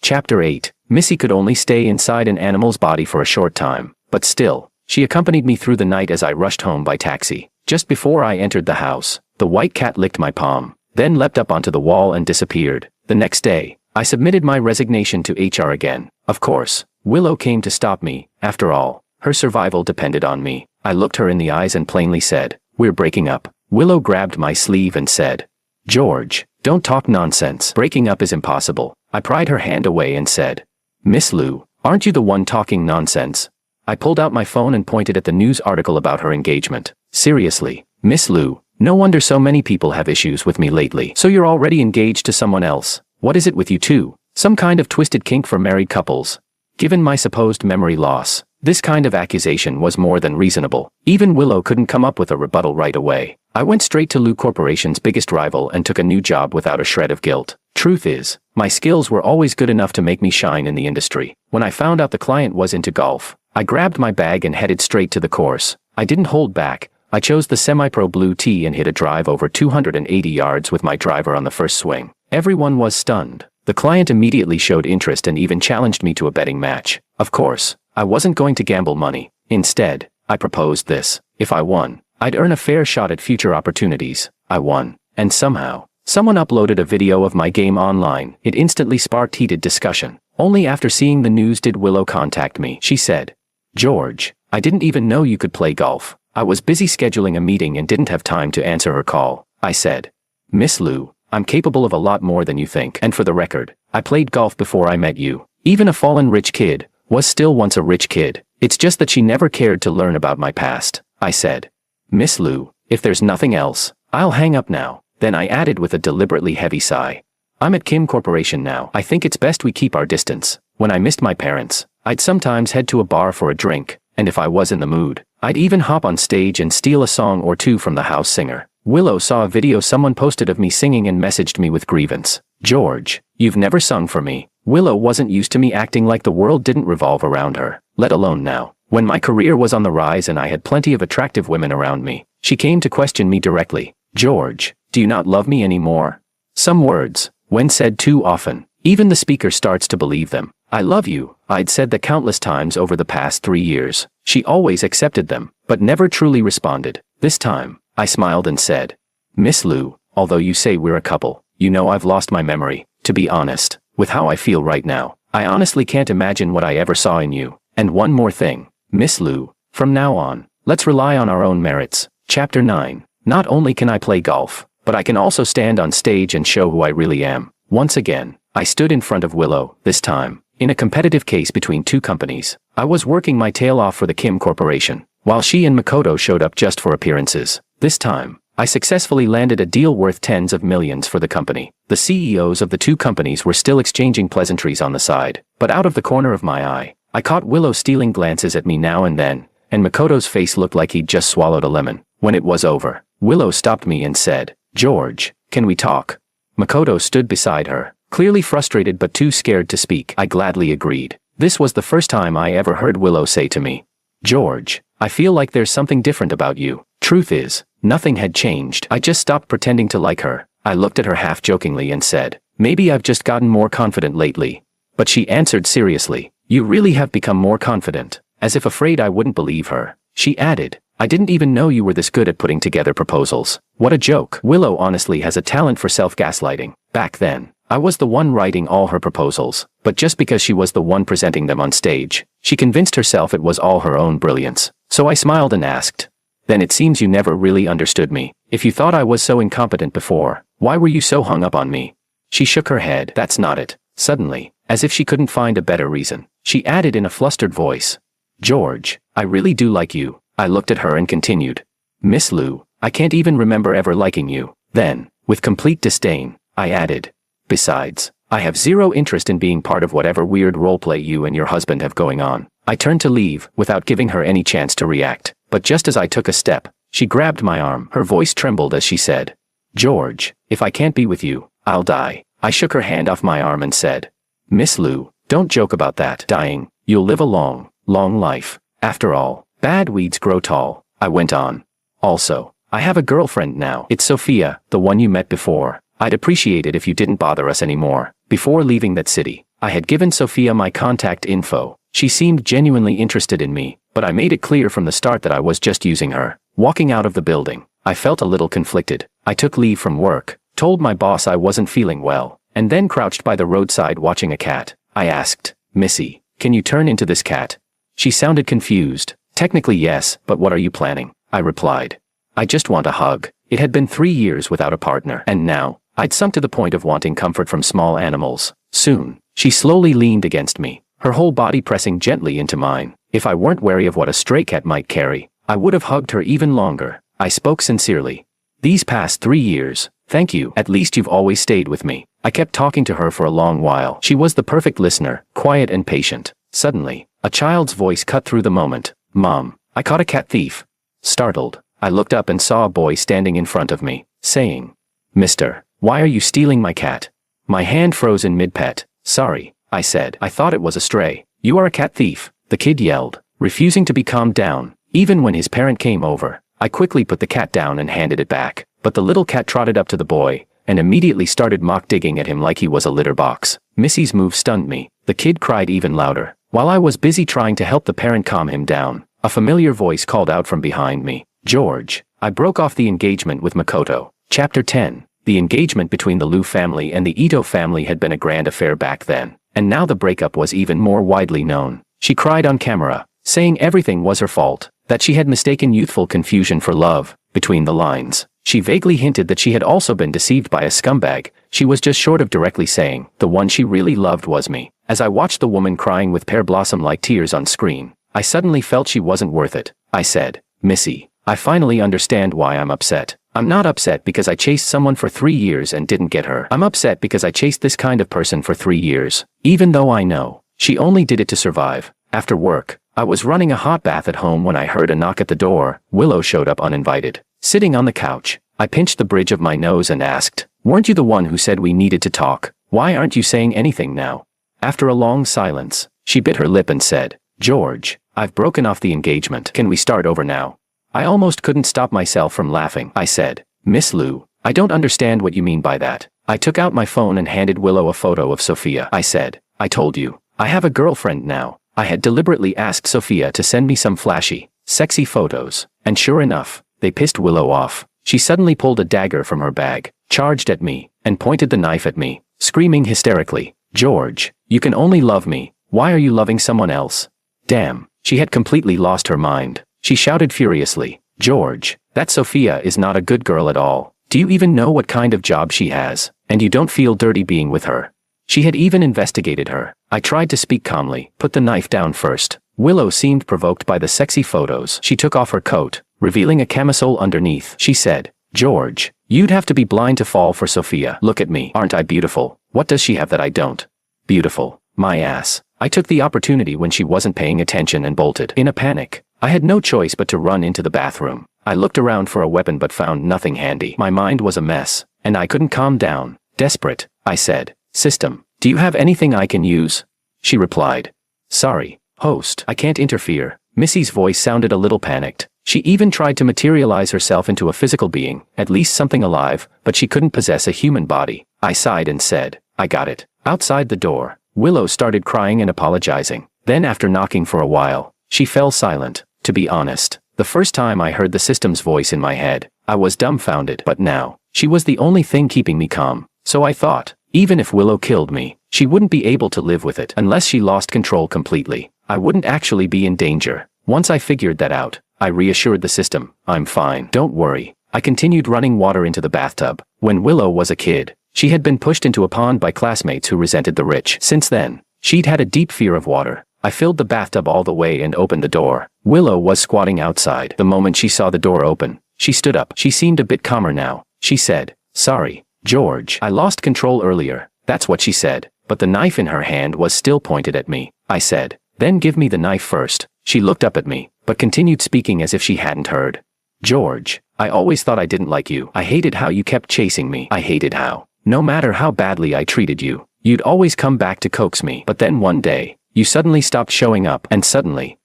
Chapter 8. Missy could only stay inside an animal's body for a short time, but still, she accompanied me through the night as I rushed home by taxi. Just before I entered the house, the white cat licked my palm, then leapt up onto the wall and disappeared. The next day, I submitted my resignation to HR again. Of course, Willow came to stop me. After all, her survival depended on me. I looked her in the eyes and plainly said, we're breaking up. Willow grabbed my sleeve and said, George, don't talk nonsense. Breaking up is impossible. I pried her hand away and said, Miss Lou, aren't you the one talking nonsense? I pulled out my phone and pointed at the news article about her engagement. Seriously, Miss Lou, no wonder so many people have issues with me lately. So you're already engaged to someone else. What is it with you two? Some kind of twisted kink for married couples? Given my supposed memory loss, this kind of accusation was more than reasonable. Even Willow couldn't come up with a rebuttal right away. I went straight to Lou Corporation's biggest rival and took a new job without a shred of guilt. Truth is, my skills were always good enough to make me shine in the industry. When I found out the client was into golf, I grabbed my bag and headed straight to the course. I didn't hold back. I chose the semi-pro blue tee and hit a drive over 280 yards with my driver on the first swing. Everyone was stunned. The client immediately showed interest and even challenged me to a betting match. Of course, I wasn't going to gamble money. Instead, I proposed this. If I won, I'd earn a fair shot at future opportunities. I won. And somehow, someone uploaded a video of my game online. It instantly sparked heated discussion. Only after seeing the news did Willow contact me. She said, George, I didn't even know you could play golf. I was busy scheduling a meeting and didn't have time to answer her call. I said, Miss Lou, I'm capable of a lot more than you think. And for the record, I played golf before I met you. Even a fallen rich kid was still once a rich kid. It's just that she never cared to learn about my past, I said. Miss Liu, if there's nothing else, I'll hang up now. Then I added with a deliberately heavy sigh. I'm at Kim Corporation now. I think it's best we keep our distance. When I missed my parents, I'd sometimes head to a bar for a drink, and if I was in the mood, I'd even hop on stage and steal a song or two from the house singer. Willow saw a video someone posted of me singing and messaged me with grievance. George, you've never sung for me. Willow wasn't used to me acting like the world didn't revolve around her, let alone now. When my career was on the rise and I had plenty of attractive women around me, she came to question me directly. George, do you not love me anymore? Some words, when said too often, even the speaker starts to believe them. I love you, I'd said that countless times over the past 3 years. She always accepted them, but never truly responded. This time, I smiled and said, Miss Liu, although you say we're a couple, you know I've lost my memory. To be honest, with how I feel right now, I honestly can't imagine what I ever saw in you. And one more thing, Miss Liu, from now on, let's rely on our own merits. Chapter 9. Not only can I play golf, but I can also stand on stage and show who I really am. Once again, I stood in front of Willow, this time, in a competitive case between two companies. I was working my tail off for the Kim Corporation, while she and Makoto showed up just for appearances. This time, I successfully landed a deal worth tens of millions for the company. The CEOs of the two companies were still exchanging pleasantries on the side, but out of the corner of my eye, I caught Willow stealing glances at me now and then, and Makoto's face looked like he'd just swallowed a lemon. When it was over, Willow stopped me and said, George, can we talk? Makoto stood beside her, clearly frustrated but too scared to speak. I gladly agreed. This was the first time I ever heard Willow say to me, George, I feel like there's something different about you. Truth is, nothing had changed. I just stopped pretending to like her. I looked at her half-jokingly and said, maybe I've just gotten more confident lately. But she answered seriously, you really have become more confident. As if afraid I wouldn't believe her, she added, I didn't even know you were this good at putting together proposals. What a joke. Willow honestly has a talent for self-gaslighting. Back then, I was the one writing all her proposals, but just because she was the one presenting them on stage, she convinced herself it was all her own brilliance. So I smiled and asked, then it seems you never really understood me. If you thought I was so incompetent before, why were you so hung up on me? She shook her head. That's not it. Suddenly, as if she couldn't find a better reason, she added in a flustered voice, George, I really do like you. I looked at her and continued, Miss Liu, I can't even remember ever liking you. Then, with complete disdain, I added, besides, I have zero interest in being part of whatever weird roleplay you and your husband have going on. I turned to leave, without giving her any chance to react. But just as I took a step, she grabbed my arm. Her voice trembled as she said, George, if I can't be with you, I'll die. I shook her hand off my arm and said, Miss Liu, don't joke about that. Dying, you'll live a long, long life. After all, bad weeds grow tall, I went on. Also, I have a girlfriend now. It's Sophia, the one you met before. I'd appreciate it if you didn't bother us anymore. Before leaving that city, I had given Sophia my contact info. She seemed genuinely interested in me, but I made it clear from the start that I was just using her. Walking out of the building, I felt a little conflicted. I took leave from work, told my boss I wasn't feeling well, and then crouched by the roadside watching a cat. I asked, Missy, can you turn into this cat? She sounded confused. Technically yes, but what are you planning? I replied. I just want a hug. It had been 3 years without a partner, and now, I'd sunk to the point of wanting comfort from small animals. Soon, she slowly leaned against me, her whole body pressing gently into mine. If I weren't wary of what a stray cat might carry, I would have hugged her even longer. I spoke sincerely. These past 3 years, thank you. At least you've always stayed with me. I kept talking to her for a long while. She was the perfect listener, quiet and patient. Suddenly, a child's voice cut through the moment. Mom, I caught a cat thief. Startled, I looked up and saw a boy standing in front of me, saying, Mister, why are you stealing my cat? My hand froze in mid-pet. Sorry, I said. I thought it was a stray. You are a cat thief, the kid yelled, refusing to be calmed down. Even when his parent came over, I quickly put the cat down and handed it back. But the little cat trotted up to the boy, and immediately started mock digging at him like he was a litter box. Missy's move stunned me. The kid cried even louder. While I was busy trying to help the parent calm him down, a familiar voice called out from behind me, George. I broke off the engagement with Makoto. Chapter 10. The engagement between the Liu family and the Ito family had been a grand affair back then, and now the breakup was even more widely known. She cried on camera, saying everything was her fault, that she had mistaken youthful confusion for love. Between the lines, she vaguely hinted that she had also been deceived by a scumbag. She was just short of directly saying, the one she really loved was me. As I watched the woman crying with pear blossom-like tears on screen, I suddenly felt she wasn't worth it. I said, Missy, I finally understand why I'm upset. I'm not upset because I chased someone for 3 years and didn't get her. I'm upset because I chased this kind of person for 3 years. Even though I know she only did it to survive. After work, I was running a hot bath at home when I heard a knock at the door. Willow showed up uninvited. Sitting on the couch, I pinched the bridge of my nose and asked, weren't you the one who said we needed to talk? Why aren't you saying anything now? After a long silence, she bit her lip and said, George, I've broken off the engagement. Can we start over now? I almost couldn't stop myself from laughing. I said, Miss Lou, I don't understand what you mean by that. I took out my phone and handed Willow a photo of Sophia. I said, I told you, I have a girlfriend now. I had deliberately asked Sophia to send me some flashy, sexy photos, and sure enough, they pissed Willow off. She suddenly pulled a dagger from her bag, charged at me, and pointed the knife at me, screaming hysterically, George, you can only love me. Why are you loving someone else? Damn, she had completely lost her mind. She shouted furiously, George, that Sophia is not a good girl at all. Do you even know what kind of job she has? And you don't feel dirty being with her? She had even investigated her. I tried to speak calmly. Put the knife down first. Willow seemed provoked by the sexy photos. She took off her coat, revealing a camisole underneath. She said, George, you'd have to be blind to fall for Sophia. Look at me. Aren't I beautiful? What does she have that I don't? Beautiful. My ass. I took the opportunity when she wasn't paying attention and bolted. In a panic, I had no choice but to run into the bathroom. I looked around for a weapon but found nothing handy. My mind was a mess, and I couldn't calm down. Desperate, I said, System, do you have anything I can use? She replied, Sorry, host, I can't interfere. Missy's voice sounded a little panicked. She even tried to materialize herself into a physical being, at least something alive, but she couldn't possess a human body. I sighed and said, I got it. Outside the door, Willow started crying and apologizing. Then after knocking for a while, she fell silent. To be honest, the first time I heard the system's voice in my head, I was dumbfounded. But now, she was the only thing keeping me calm. So I thought, even if Willow killed me, she wouldn't be able to live with it unless she lost control completely. I wouldn't actually be in danger. Once I figured that out, I reassured the system, I'm fine. Don't worry. I continued running water into the bathtub. When Willow was a kid, she had been pushed into a pond by classmates who resented the rich. Since then, she'd had a deep fear of water. I filled the bathtub all the way and opened the door. Willow was squatting outside. The moment she saw the door open, she stood up. She seemed a bit calmer now. She said, Sorry, George. I lost control earlier. That's what she said. But the knife in her hand was still pointed at me. I said, Then give me the knife first. She looked up at me, but continued speaking as if she hadn't heard. George, I always thought I didn't like you. I hated how you kept chasing me. I hated how, no matter how badly I treated you, you'd always come back to coax me. But then one day, you suddenly stopped showing up, and suddenly,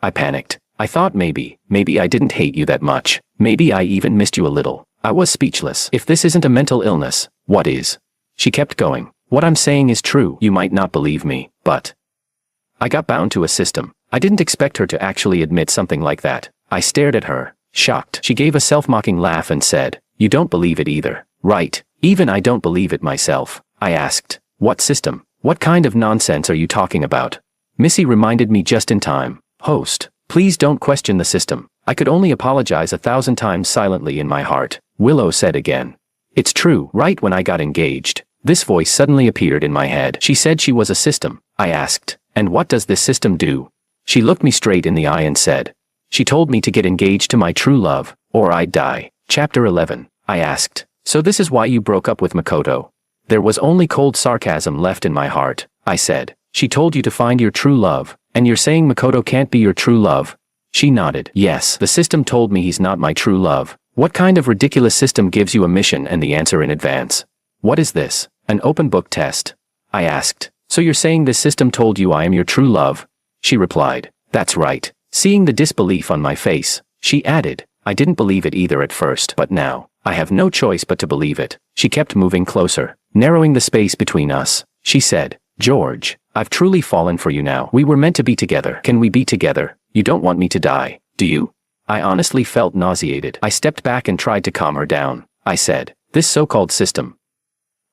I panicked. I thought maybe I didn't hate you that much. Maybe I even missed you a little. I was speechless. If this isn't a mental illness, what is? She kept going. What I'm saying is true. You might not believe me, but I got bound to a system. I didn't expect her to actually admit something like that. I stared at her, shocked. She gave a self-mocking laugh and said, You don't believe it either, right? Even I don't believe it myself. I asked, What system? What kind of nonsense are you talking about? Missy reminded me just in time. Host, please don't question the system. I could only apologize 1,000 times silently in my heart. Willow said again. It's true. Right when I got engaged, this voice suddenly appeared in my head. She said she was a system. I asked, And what does this system do? She looked me straight in the eye and said, She told me to get engaged to my true love, or I'd die. Chapter 11. I asked, So this is why you broke up with Makoto? There was only cold sarcasm left in my heart. I said, She told you to find your true love, and you're saying Makoto can't be your true love? She nodded. Yes, the system told me he's not my true love. What kind of ridiculous system gives you a mission and the answer in advance? What is this? An open book test? I asked. So you're saying this system told you I am your true love? She replied, That's right. Seeing the disbelief on my face, she added, I didn't believe it either at first, but now, I have no choice but to believe it. She kept moving closer, narrowing the space between us. She said, George, I've truly fallen for you now. We were meant to be together. Can we be together? You don't want me to die, do you? I honestly felt nauseated. I stepped back and tried to calm her down. I said, This so-called system.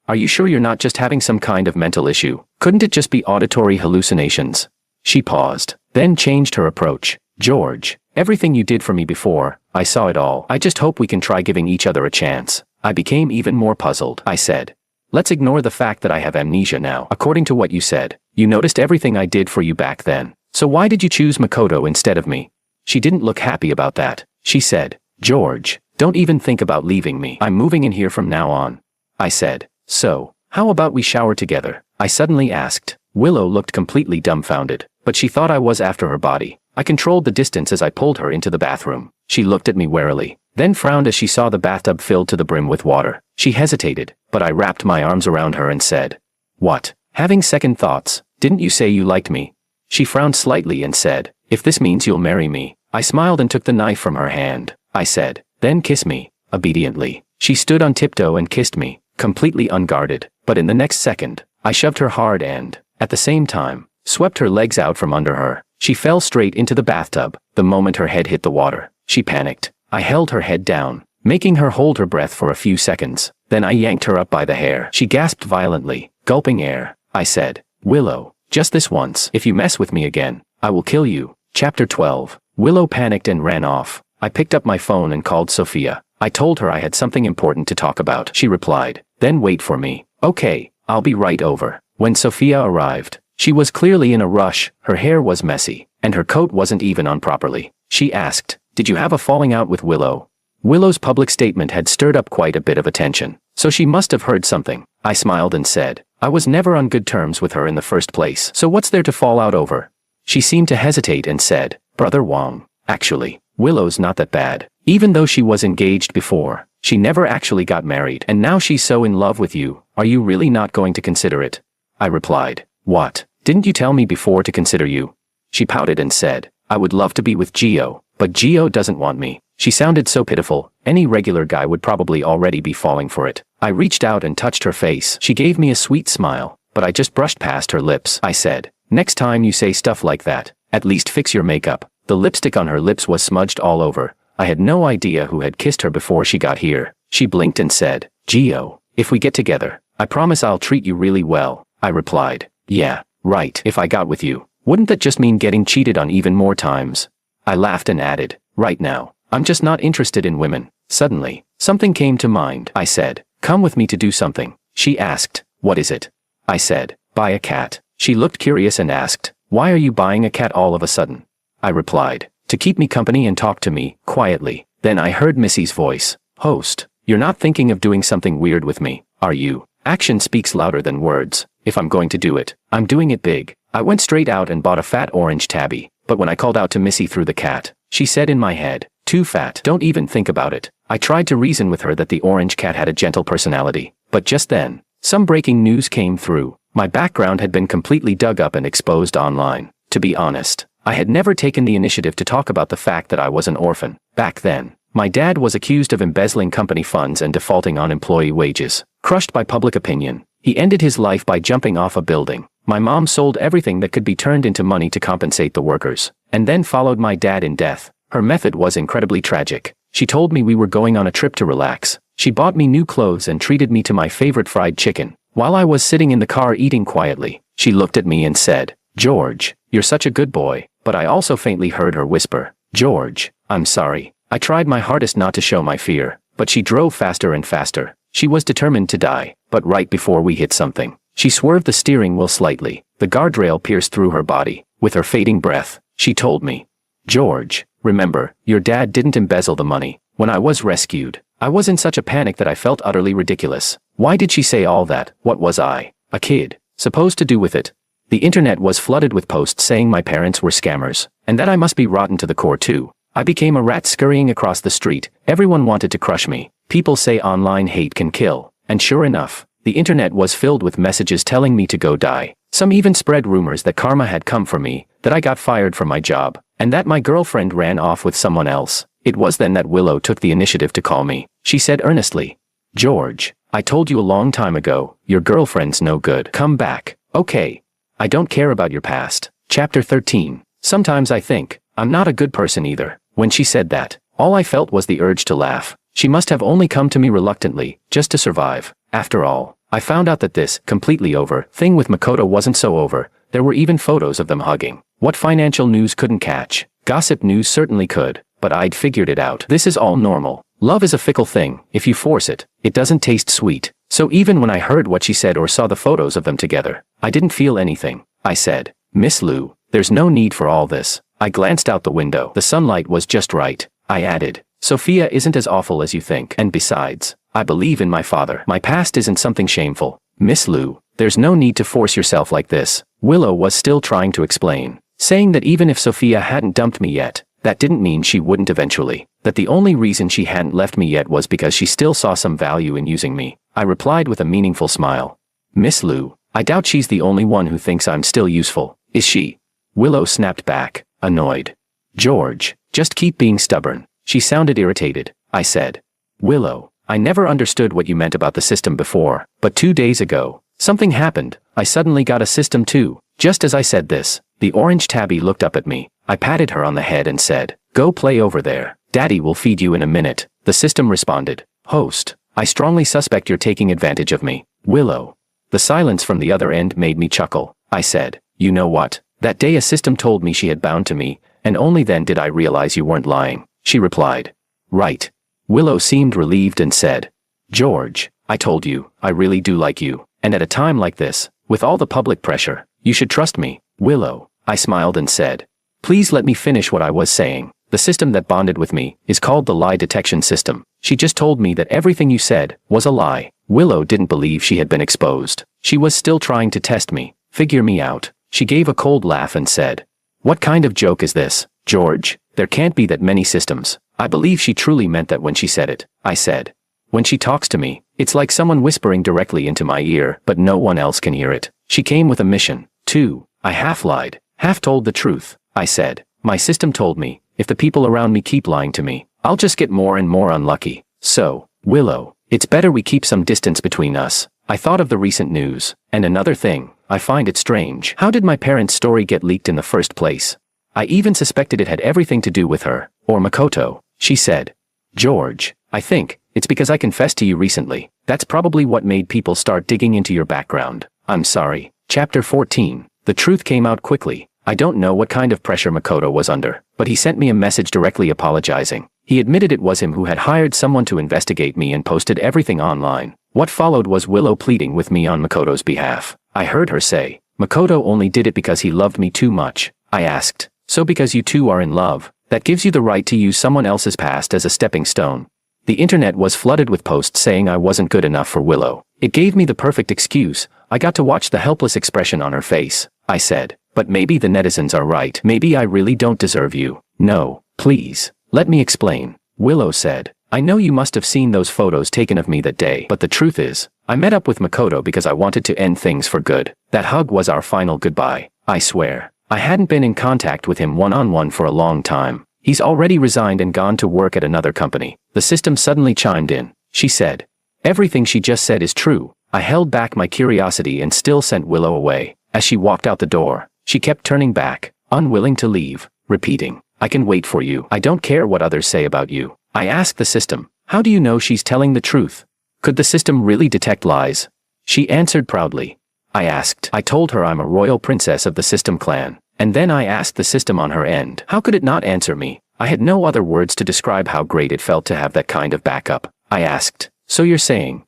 Are you sure you're not just having some kind of mental issue? Couldn't it just be auditory hallucinations? She paused, then changed her approach. George, everything you did for me before, I saw it all. I just hope we can try giving each other a chance. I became even more puzzled. I said, Let's ignore the fact that I have amnesia now. According to what you said, you noticed everything I did for you back then. So why did you choose Makoto instead of me? She didn't look happy about that. She said, George, don't even think about leaving me. I'm moving in here from now on. I said, so, how about we shower together? I suddenly asked. Willow looked completely dumbfounded, but she thought I was after her body. I controlled the distance as I pulled her into the bathroom. She looked at me warily, then frowned as she saw the bathtub filled to the brim with water. She hesitated, but I wrapped my arms around her and said, what? Having second thoughts, didn't you say you liked me? She frowned slightly and said, if this means you'll marry me. I smiled and took the knife from her hand. I said, then kiss me. Obediently, she stood on tiptoe and kissed me, completely unguarded, but in the next second, I shoved her hard and, at the same time, swept her legs out from under her. She fell straight into the bathtub. The moment her head hit the water, she panicked. I held her head down, making her hold her breath for a few seconds. Then I yanked her up by the hair. She gasped violently, gulping air. I said, Willow, just this once. If you mess with me again, I will kill you. Chapter 12. Willow panicked and ran off. I picked up my phone and called Sophia. I told her I had something important to talk about. She replied, then wait for me. Okay, I'll be right over. When Sophia arrived, she was clearly in a rush. Her hair was messy, and her coat wasn't even on properly. She asked, did you have a falling out with Willow? Willow's public statement had stirred up quite a bit of attention, so she must have heard something. I smiled and said, I was never on good terms with her in the first place, so what's there to fall out over? She seemed to hesitate and said, Brother Wong, actually, Willow's not that bad. Even though she was engaged before, she never actually got married, and now she's so in love with you. Are you really not going to consider it? I replied, what? Didn't you tell me before to consider you? She pouted and said, I would love to be with Gio, but Gio doesn't want me. She sounded so pitiful, any regular guy would probably already be falling for it. I reached out and touched her face. She gave me a sweet smile, but I just brushed past her lips. I said, next time you say stuff like that, at least fix your makeup. The lipstick on her lips was smudged all over. I had no idea who had kissed her before she got here. She blinked and said, Gio, if we get together, I promise I'll treat you really well. I replied, yeah, right. If I got with you, wouldn't that just mean getting cheated on even more times? I laughed and added, right now, I'm just not interested in women. Suddenly, something came to mind. I said, come with me to do something. She asked, what is it? I said, buy a cat. She looked curious and asked, why are you buying a cat all of a sudden? I replied, to keep me company and talk to me, quietly. Then I heard Missy's voice, host, you're not thinking of doing something weird with me, are you? Action speaks louder than words. If I'm going to do it, I'm doing it big. I went straight out and bought a fat orange tabby, but when I called out to Missy through the cat, she said in my head, too fat, don't even think about it. I tried to reason with her that the orange cat had a gentle personality, but just then, some breaking news came through. My background had been completely dug up and exposed online. To be honest, I had never taken the initiative to talk about the fact that I was an orphan. Back then, my dad was accused of embezzling company funds and defaulting on employee wages. Crushed by public opinion, he ended his life by jumping off a building. My mom sold everything that could be turned into money to compensate the workers, and then followed my dad in death. Her method was incredibly tragic. She told me we were going on a trip to relax. She bought me new clothes and treated me to my favorite fried chicken. While I was sitting in the car eating quietly, she looked at me and said, George, you're such a good boy. But I also faintly heard her whisper, George, I'm sorry. I tried my hardest not to show my fear, but she drove faster and faster. She was determined to die, but right before we hit something, she swerved the steering wheel slightly. The guardrail pierced through her body. With her fading breath, she told me, George, remember, your dad didn't embezzle the money. When I was rescued, I was in such a panic that I felt utterly ridiculous. Why did she say all that? What was I, a kid, supposed to do with it? The internet was flooded with posts saying my parents were scammers, and that I must be rotten to the core too. I became a rat scurrying across the street. Everyone wanted to crush me. People say online hate can kill, and sure enough, the internet was filled with messages telling me to go die. Some even spread rumors that karma had come for me, that I got fired from my job, and that my girlfriend ran off with someone else. It was then that Willow took the initiative to call me. She said earnestly, George, I told you a long time ago, your girlfriend's no good. Come back, okay? I don't care about your past. Chapter 13. Sometimes I think, I'm not a good person either. When she said that, all I felt was the urge to laugh. She must have only come to me reluctantly, just to survive. After all, I found out that this, completely over, thing with Makoto wasn't so over. There were even photos of them hugging. What financial news couldn't catch? Gossip news certainly could, but I'd figured it out. This is all normal. Love is a fickle thing. If you force it, it doesn't taste sweet. So even when I heard what she said or saw the photos of them together, I didn't feel anything. I said, Miss Lu, There's no need for all this. I glanced out the window. The sunlight was just right. I added, Sophia isn't as awful as you think. And besides, I believe in my father. My past isn't something shameful. Miss Lu, there's no need to force yourself like this. Willow was still trying to explain, saying that even if Sophia hadn't dumped me yet, that didn't mean she wouldn't eventually. That the only reason she hadn't left me yet was because she still saw some value in using me. I replied with a meaningful smile. Miss Lu, I doubt she's the only one who thinks I'm still useful, is she? Willow snapped back, annoyed. George, just keep being stubborn. She sounded irritated. I said, Willow, I never understood what you meant about the system before, but 2 days ago, something happened. I suddenly got a system too. Just as I said this, the orange tabby looked up at me. I patted her on the head and said, go play over there. Daddy will feed you in a minute. The system responded, host, I strongly suspect you're taking advantage of me. Willow. The silence from the other end made me chuckle. I said, you know what? That day a system told me she had bound to me, and only then did I realize you weren't lying. She replied, right. Willow seemed relieved and said, George, I told you, I really do like you, and at a time like this, with all the public pressure, you should trust me. Willow, I smiled and said, please let me finish what I was saying. The system that bonded with me is called the lie detection system. She just told me that everything you said was a lie. Willow didn't believe she had been exposed. She was still trying to test me, figure me out. She gave a cold laugh and said, what kind of joke is this, George? There can't be that many systems. I believe she truly meant that when she said it. I said, when she talks to me, it's like someone whispering directly into my ear, but no one else can hear it. She came with a mission, too. I half lied, half told the truth. I said, my system told me, if the people around me keep lying to me, I'll just get more and more unlucky. So, Willow, it's better we keep some distance between us. I thought of the recent news, and another thing, I find it strange. How did my parents' story get leaked in the first place? I even suspected it had everything to do with her, or Makoto. She said, George, I think, it's because I confessed to you recently. That's probably what made people start digging into your background. I'm sorry. Chapter 14. The truth came out quickly. I don't know what kind of pressure Makoto was under, but he sent me a message directly apologizing. He admitted it was him who had hired someone to investigate me and posted everything online. What followed was Willow pleading with me on Makoto's behalf. I heard her say, Makoto only did it because he loved me too much. I asked, so because you two are in love, that gives you the right to use someone else's past as a stepping stone? The internet was flooded with posts saying I wasn't good enough for Willow. It gave me the perfect excuse. I got to watch the helpless expression on her face. I said, but maybe the netizens are right. Maybe I really don't deserve you. No, please, let me explain. Willow said, I know you must have seen those photos taken of me that day, but the truth is, I met up with Makoto because I wanted to end things for good. That hug was our final goodbye. I swear, I hadn't been in contact with him one-on-one for a long time. He's already resigned and gone to work at another company. The system suddenly chimed in. She said, everything she just said is true. I held back my curiosity and still sent Willow away. As she walked out the door, she kept turning back, unwilling to leave, repeating, I can wait for you. I don't care what others say about you. I asked the system, how do you know she's telling the truth? Could the system really detect lies? She answered proudly. I asked. I told her I'm a royal princess of the system clan. And then I asked the system on her end. How could it not answer me? I had no other words to describe how great it felt to have that kind of backup. I asked, so you're saying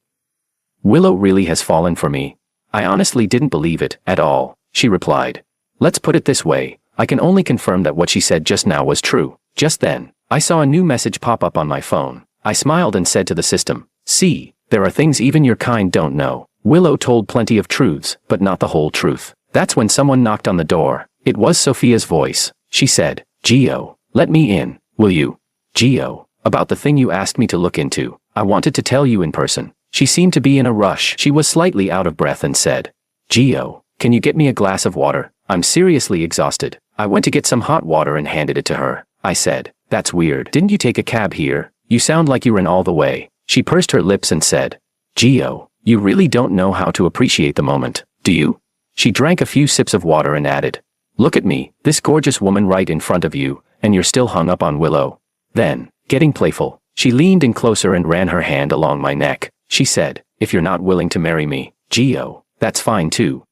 Willow really has fallen for me? I honestly didn't believe it at all. She replied, let's put it this way. I can only confirm that what she said just now was true. Just then, I saw a new message pop up on my phone. I smiled and said to the system, see, there are things even your kind don't know. Willow told plenty of truths, but not the whole truth. That's when someone knocked on the door. It was Sophia's voice. She said, Gio, let me in, will you? Gio, about the thing you asked me to look into. I wanted to tell you in person. She seemed to be in a rush. She was slightly out of breath and said, Gio, can you get me a glass of water? I'm seriously exhausted. I went to get some hot water and handed it to her. I said, that's weird. Didn't you take a cab here? You sound like you ran all the way. She pursed her lips and said, Gio, you really don't know how to appreciate the moment, do you? She drank a few sips of water and added, look at me, this gorgeous woman right in front of you, and you're still hung up on Willow. Then, getting playful, she leaned in closer and ran her hand along my neck. She said, if you're not willing to marry me, Gio, that's fine too.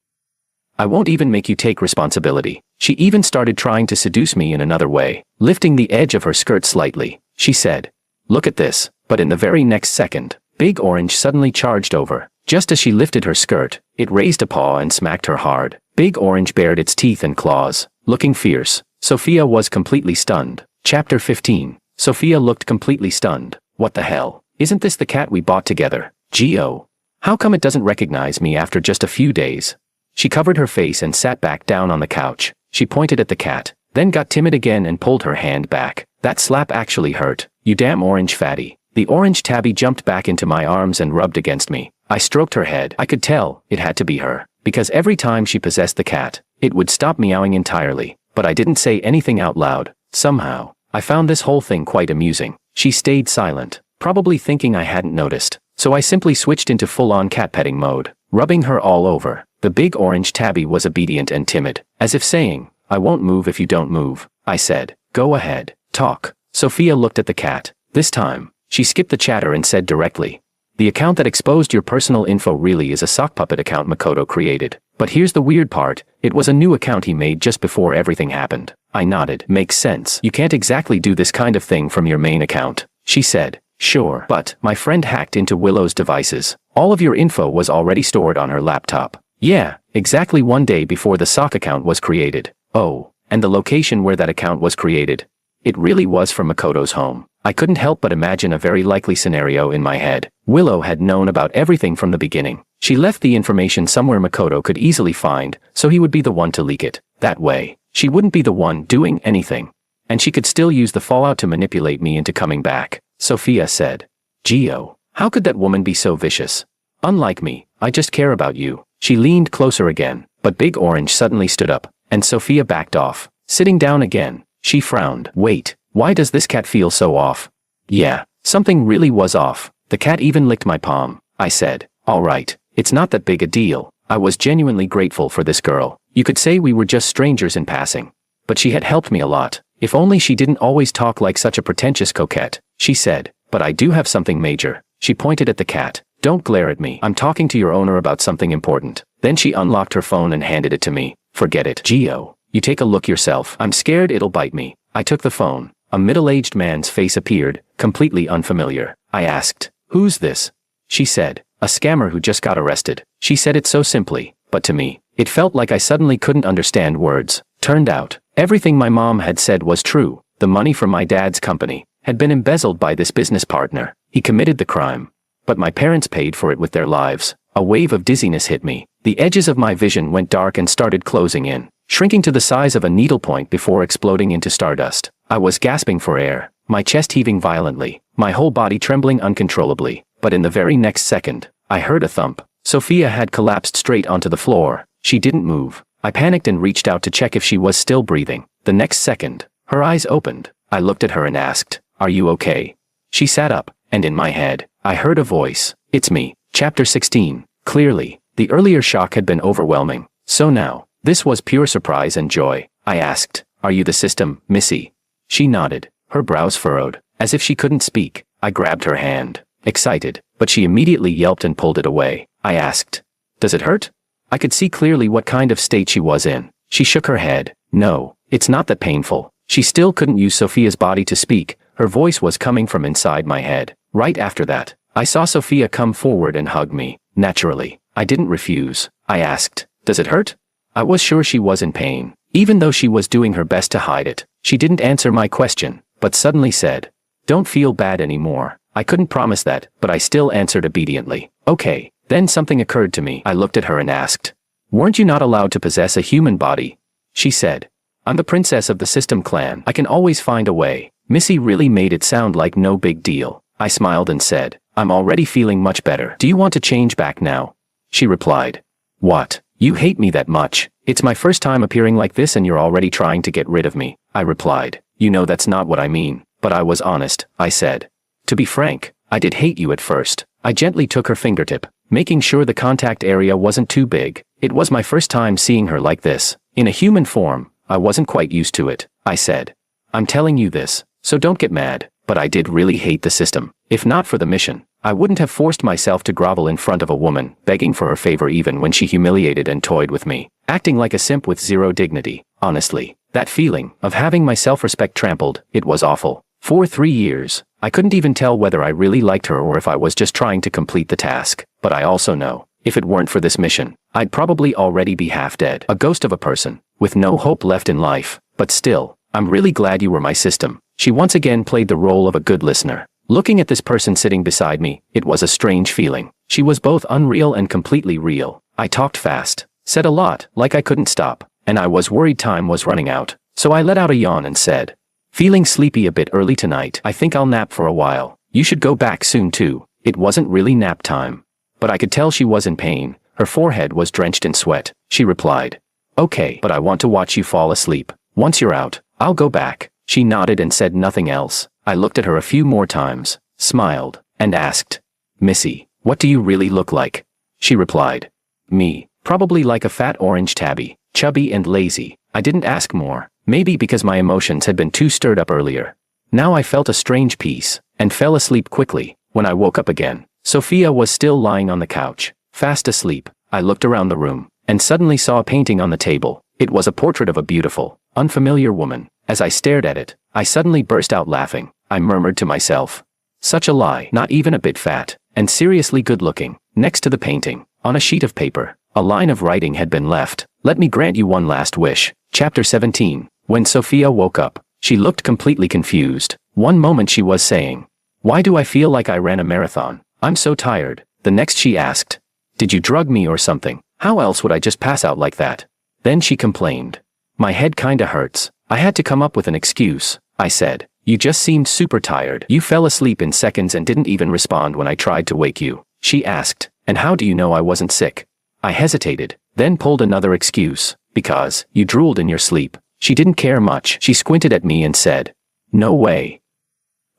I won't even make you take responsibility. She even started trying to seduce me in another way, lifting the edge of her skirt slightly. She said, look at this, but in the very next second, Big Orange suddenly charged over. Just as she lifted her skirt, it raised a paw and smacked her hard. Big Orange bared its teeth and claws. Looking fierce, Sophia was completely stunned. Chapter 15. Sophia looked completely stunned. What the hell? Isn't this the cat we bought together? Geo. How come it doesn't recognize me after just a few days? She covered her face and sat back down on the couch. She pointed at the cat, then got timid again and pulled her hand back. That slap actually hurt. You damn orange fatty. The orange tabby jumped back into my arms and rubbed against me. I stroked her head. I could tell it had to be her, because every time she possessed the cat, it would stop meowing entirely. But I didn't say anything out loud. Somehow, I found this whole thing quite amusing. She stayed silent, probably thinking I hadn't noticed. So I simply switched into full-on cat petting mode, rubbing her all over. The big orange tabby was obedient and timid, as if saying, I won't move if you don't move. I said, go ahead, talk. Sophia looked at the cat. This time, she skipped the chatter and said directly, the account that exposed your personal info really is a sock puppet account Makoto created. But here's the weird part, it was a new account he made just before everything happened. I nodded. Makes sense. You can't exactly do this kind of thing from your main account. She said, sure, but my friend hacked into Willow's devices. All of your info was already stored on her laptop. Yeah, exactly one day before the sock account was created. Oh, and the location where that account was created. It really was from Makoto's home. I couldn't help but imagine a very likely scenario in my head. Willow had known about everything from the beginning. She left the information somewhere Makoto could easily find, so he would be the one to leak it. That way, she wouldn't be the one doing anything. And she could still use the fallout to manipulate me into coming back. Sophia said, Geo, how could that woman be so vicious? Unlike me, I just care about you. She leaned closer again, but Big Orange suddenly stood up, and Sophia backed off. Sitting down again, she frowned. Wait, why does this cat feel so off? Yeah, something really was off. The cat even licked my palm. I said, all right, it's not that big a deal. I was genuinely grateful for this girl. You could say we were just strangers in passing. But she had helped me a lot. If only she didn't always talk like such a pretentious coquette. She said, but I do have something major. She pointed at the cat. Don't glare at me. I'm talking to your owner about something important. Then she unlocked her phone and handed it to me. Forget it. Geo, you take a look yourself. I'm scared it'll bite me. I took the phone. A middle-aged man's face appeared, completely unfamiliar. I asked, who's this? She said, a scammer who just got arrested. She said it so simply, but to me, it felt like I suddenly couldn't understand words. Turned out, everything my mom had said was true. The money from my dad's company had been embezzled by this business partner. He committed the crime. But my parents paid for it with their lives. A wave of dizziness hit me. The edges of my vision went dark and started closing in, shrinking to the size of a needlepoint before exploding into stardust. I was gasping for air, my chest heaving violently, my whole body trembling uncontrollably. But in the very next second, I heard a thump. Sophia had collapsed straight onto the floor. She didn't move. I panicked and reached out to check if she was still breathing. The next second, her eyes opened. I looked at her and asked, are you okay? She sat up, and in my head, I heard a voice. It's me. Chapter 16. Clearly, the earlier shock had been overwhelming. So now, this was pure surprise and joy. I asked, are you the system, Missy? She nodded, her brows furrowed, as if she couldn't speak. I grabbed her hand, excited, but she immediately yelped and pulled it away. I asked, does it hurt? I could see clearly what kind of state she was in. She shook her head. No, it's not that painful. She still couldn't use Sophia's body to speak. Her voice was coming from inside my head. Right after that, I saw Sophia come forward and hug me. Naturally, I didn't refuse. I asked, does it hurt? I was sure she was in pain, even though she was doing her best to hide it. She didn't answer my question, but suddenly said, don't feel bad anymore. I couldn't promise that, but I still answered obediently. Okay. Then something occurred to me. I looked at her and asked, weren't you not allowed to possess a human body? She said, I'm the princess of the System clan. I can always find a way. Missy really made it sound like no big deal. I smiled and said, I'm already feeling much better. Do you want to change back now? She replied, what? You hate me that much? It's my first time appearing like this and you're already trying to get rid of me. I replied, you know that's not what I mean. But I was honest. I said, to be frank, I did hate you at first. I gently took her fingertip, making sure the contact area wasn't too big. It was my first time seeing her like this. In a human form, I wasn't quite used to it. I said, I'm telling you this, so don't get mad, but I did really hate the system. If not for the mission, I wouldn't have forced myself to grovel in front of a woman, begging for her favor even when she humiliated and toyed with me, acting like a simp with zero dignity. Honestly, that feeling of having my self-respect trampled, it was awful. For 3 years, I couldn't even tell whether I really liked her or if I was just trying to complete the task. But I also know, if it weren't for this mission, I'd probably already be half dead. A ghost of a person, with no hope left in life. But still, I'm really glad you were my system. She once again played the role of a good listener. Looking at this person sitting beside me, it was a strange feeling. She was both unreal and completely real. I talked fast, said a lot, like I couldn't stop, and I was worried time was running out. So I let out a yawn and said, "Feeling sleepy a bit early tonight. I think I'll nap for a while. You should go back soon too." It wasn't really nap time. But I could tell she was in pain. Her forehead was drenched in sweat. She replied, "Okay, but I want to watch you fall asleep. Once you're out, I'll go back." She nodded and said nothing else. I looked at her a few more times, smiled, and asked, "Missy, what do you really look like?" She replied, "Me, probably like a fat orange tabby, chubby and lazy." I didn't ask more, maybe because my emotions had been too stirred up earlier. Now I felt a strange peace, and fell asleep quickly. When I woke up again, Sophia was still lying on the couch, fast asleep. I looked around the room, and suddenly saw a painting on the table. It was a portrait of a beautiful, unfamiliar woman. As I stared at it, I suddenly burst out laughing. I murmured to myself, "Such a lie, not even a bit fat, and seriously good-looking." Next to the painting, on a sheet of paper, a line of writing had been left. "Let me grant you one last wish." Chapter 17. When Sophia woke up, she looked completely confused. One moment she was saying, "Why do I feel like I ran a marathon? I'm so tired." The next she asked, "Did you drug me or something? How else would I just pass out like that?" Then she complained, "My head kinda hurts." I had to come up with an excuse. I said, "You just seemed super tired. You fell asleep in seconds and didn't even respond when I tried to wake you." She asked, "And how do you know I wasn't sick?" I hesitated, then pulled another excuse, "Because you drooled in your sleep." She didn't care much. She squinted at me and said, "No way."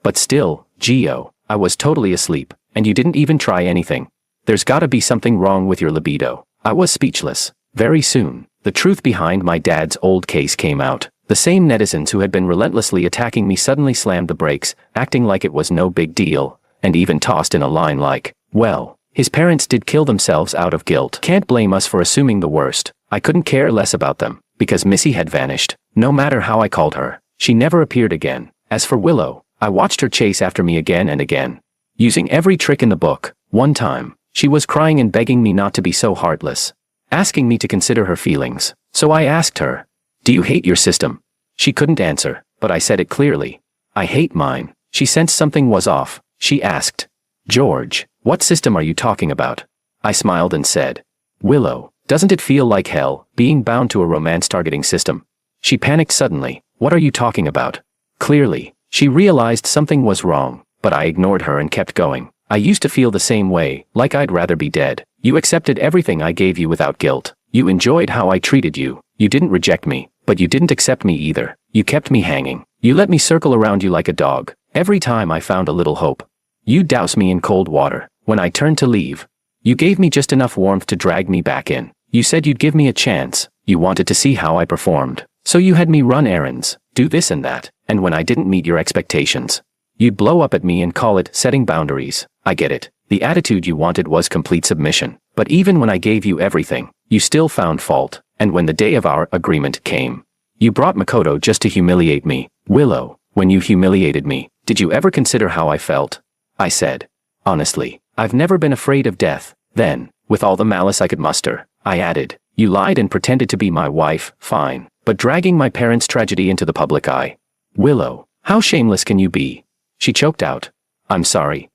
"But still, Gio, I was totally asleep, and you didn't even try anything. There's gotta be something wrong with your libido." I was speechless. Very soon, the truth behind my dad's old case came out. The same netizens who had been relentlessly attacking me suddenly slammed the brakes, acting like it was no big deal, and even tossed in a line like, "Well, his parents did kill themselves out of guilt. Can't blame us for assuming the worst." I couldn't care less about them, because Missy had vanished. No matter how I called her, she never appeared again. As for Willow, I watched her chase after me again and again, using every trick in the book. One time, she was crying and begging me not to be so heartless, asking me to consider her feelings. So I asked her, "Do you hate your system?" She couldn't answer, but I said it clearly. "I hate mine." She sensed something was off. She asked, "George, what system are you talking about?" I smiled and said, "Willow, doesn't it feel like hell, being bound to a romance-targeting system?" She panicked suddenly. "What are you talking about?" Clearly, she realized something was wrong, but I ignored her and kept going. "I used to feel the same way, like I'd rather be dead. You accepted everything I gave you without guilt. You enjoyed how I treated you. You didn't reject me, but you didn't accept me either. You kept me hanging. You let me circle around you like a dog. Every time I found a little hope, you doused me in cold water. When I turned to leave, you gave me just enough warmth to drag me back in. You said you'd give me a chance. You wanted to see how I performed. So you had me run errands, do this and that, and when I didn't meet your expectations, you'd blow up at me and call it setting boundaries. I get it. The attitude you wanted was complete submission. But even when I gave you everything, you still found fault. And when the day of our agreement came, you brought Makoto just to humiliate me. Willow, when you humiliated me, did you ever consider how I felt?" I said, "Honestly, I've never been afraid of death." Then, with all the malice I could muster, I added, "You lied and pretended to be my wife, fine, but dragging my parents' tragedy into the public eye. Willow, how shameless can you be?" She choked out, "I'm sorry.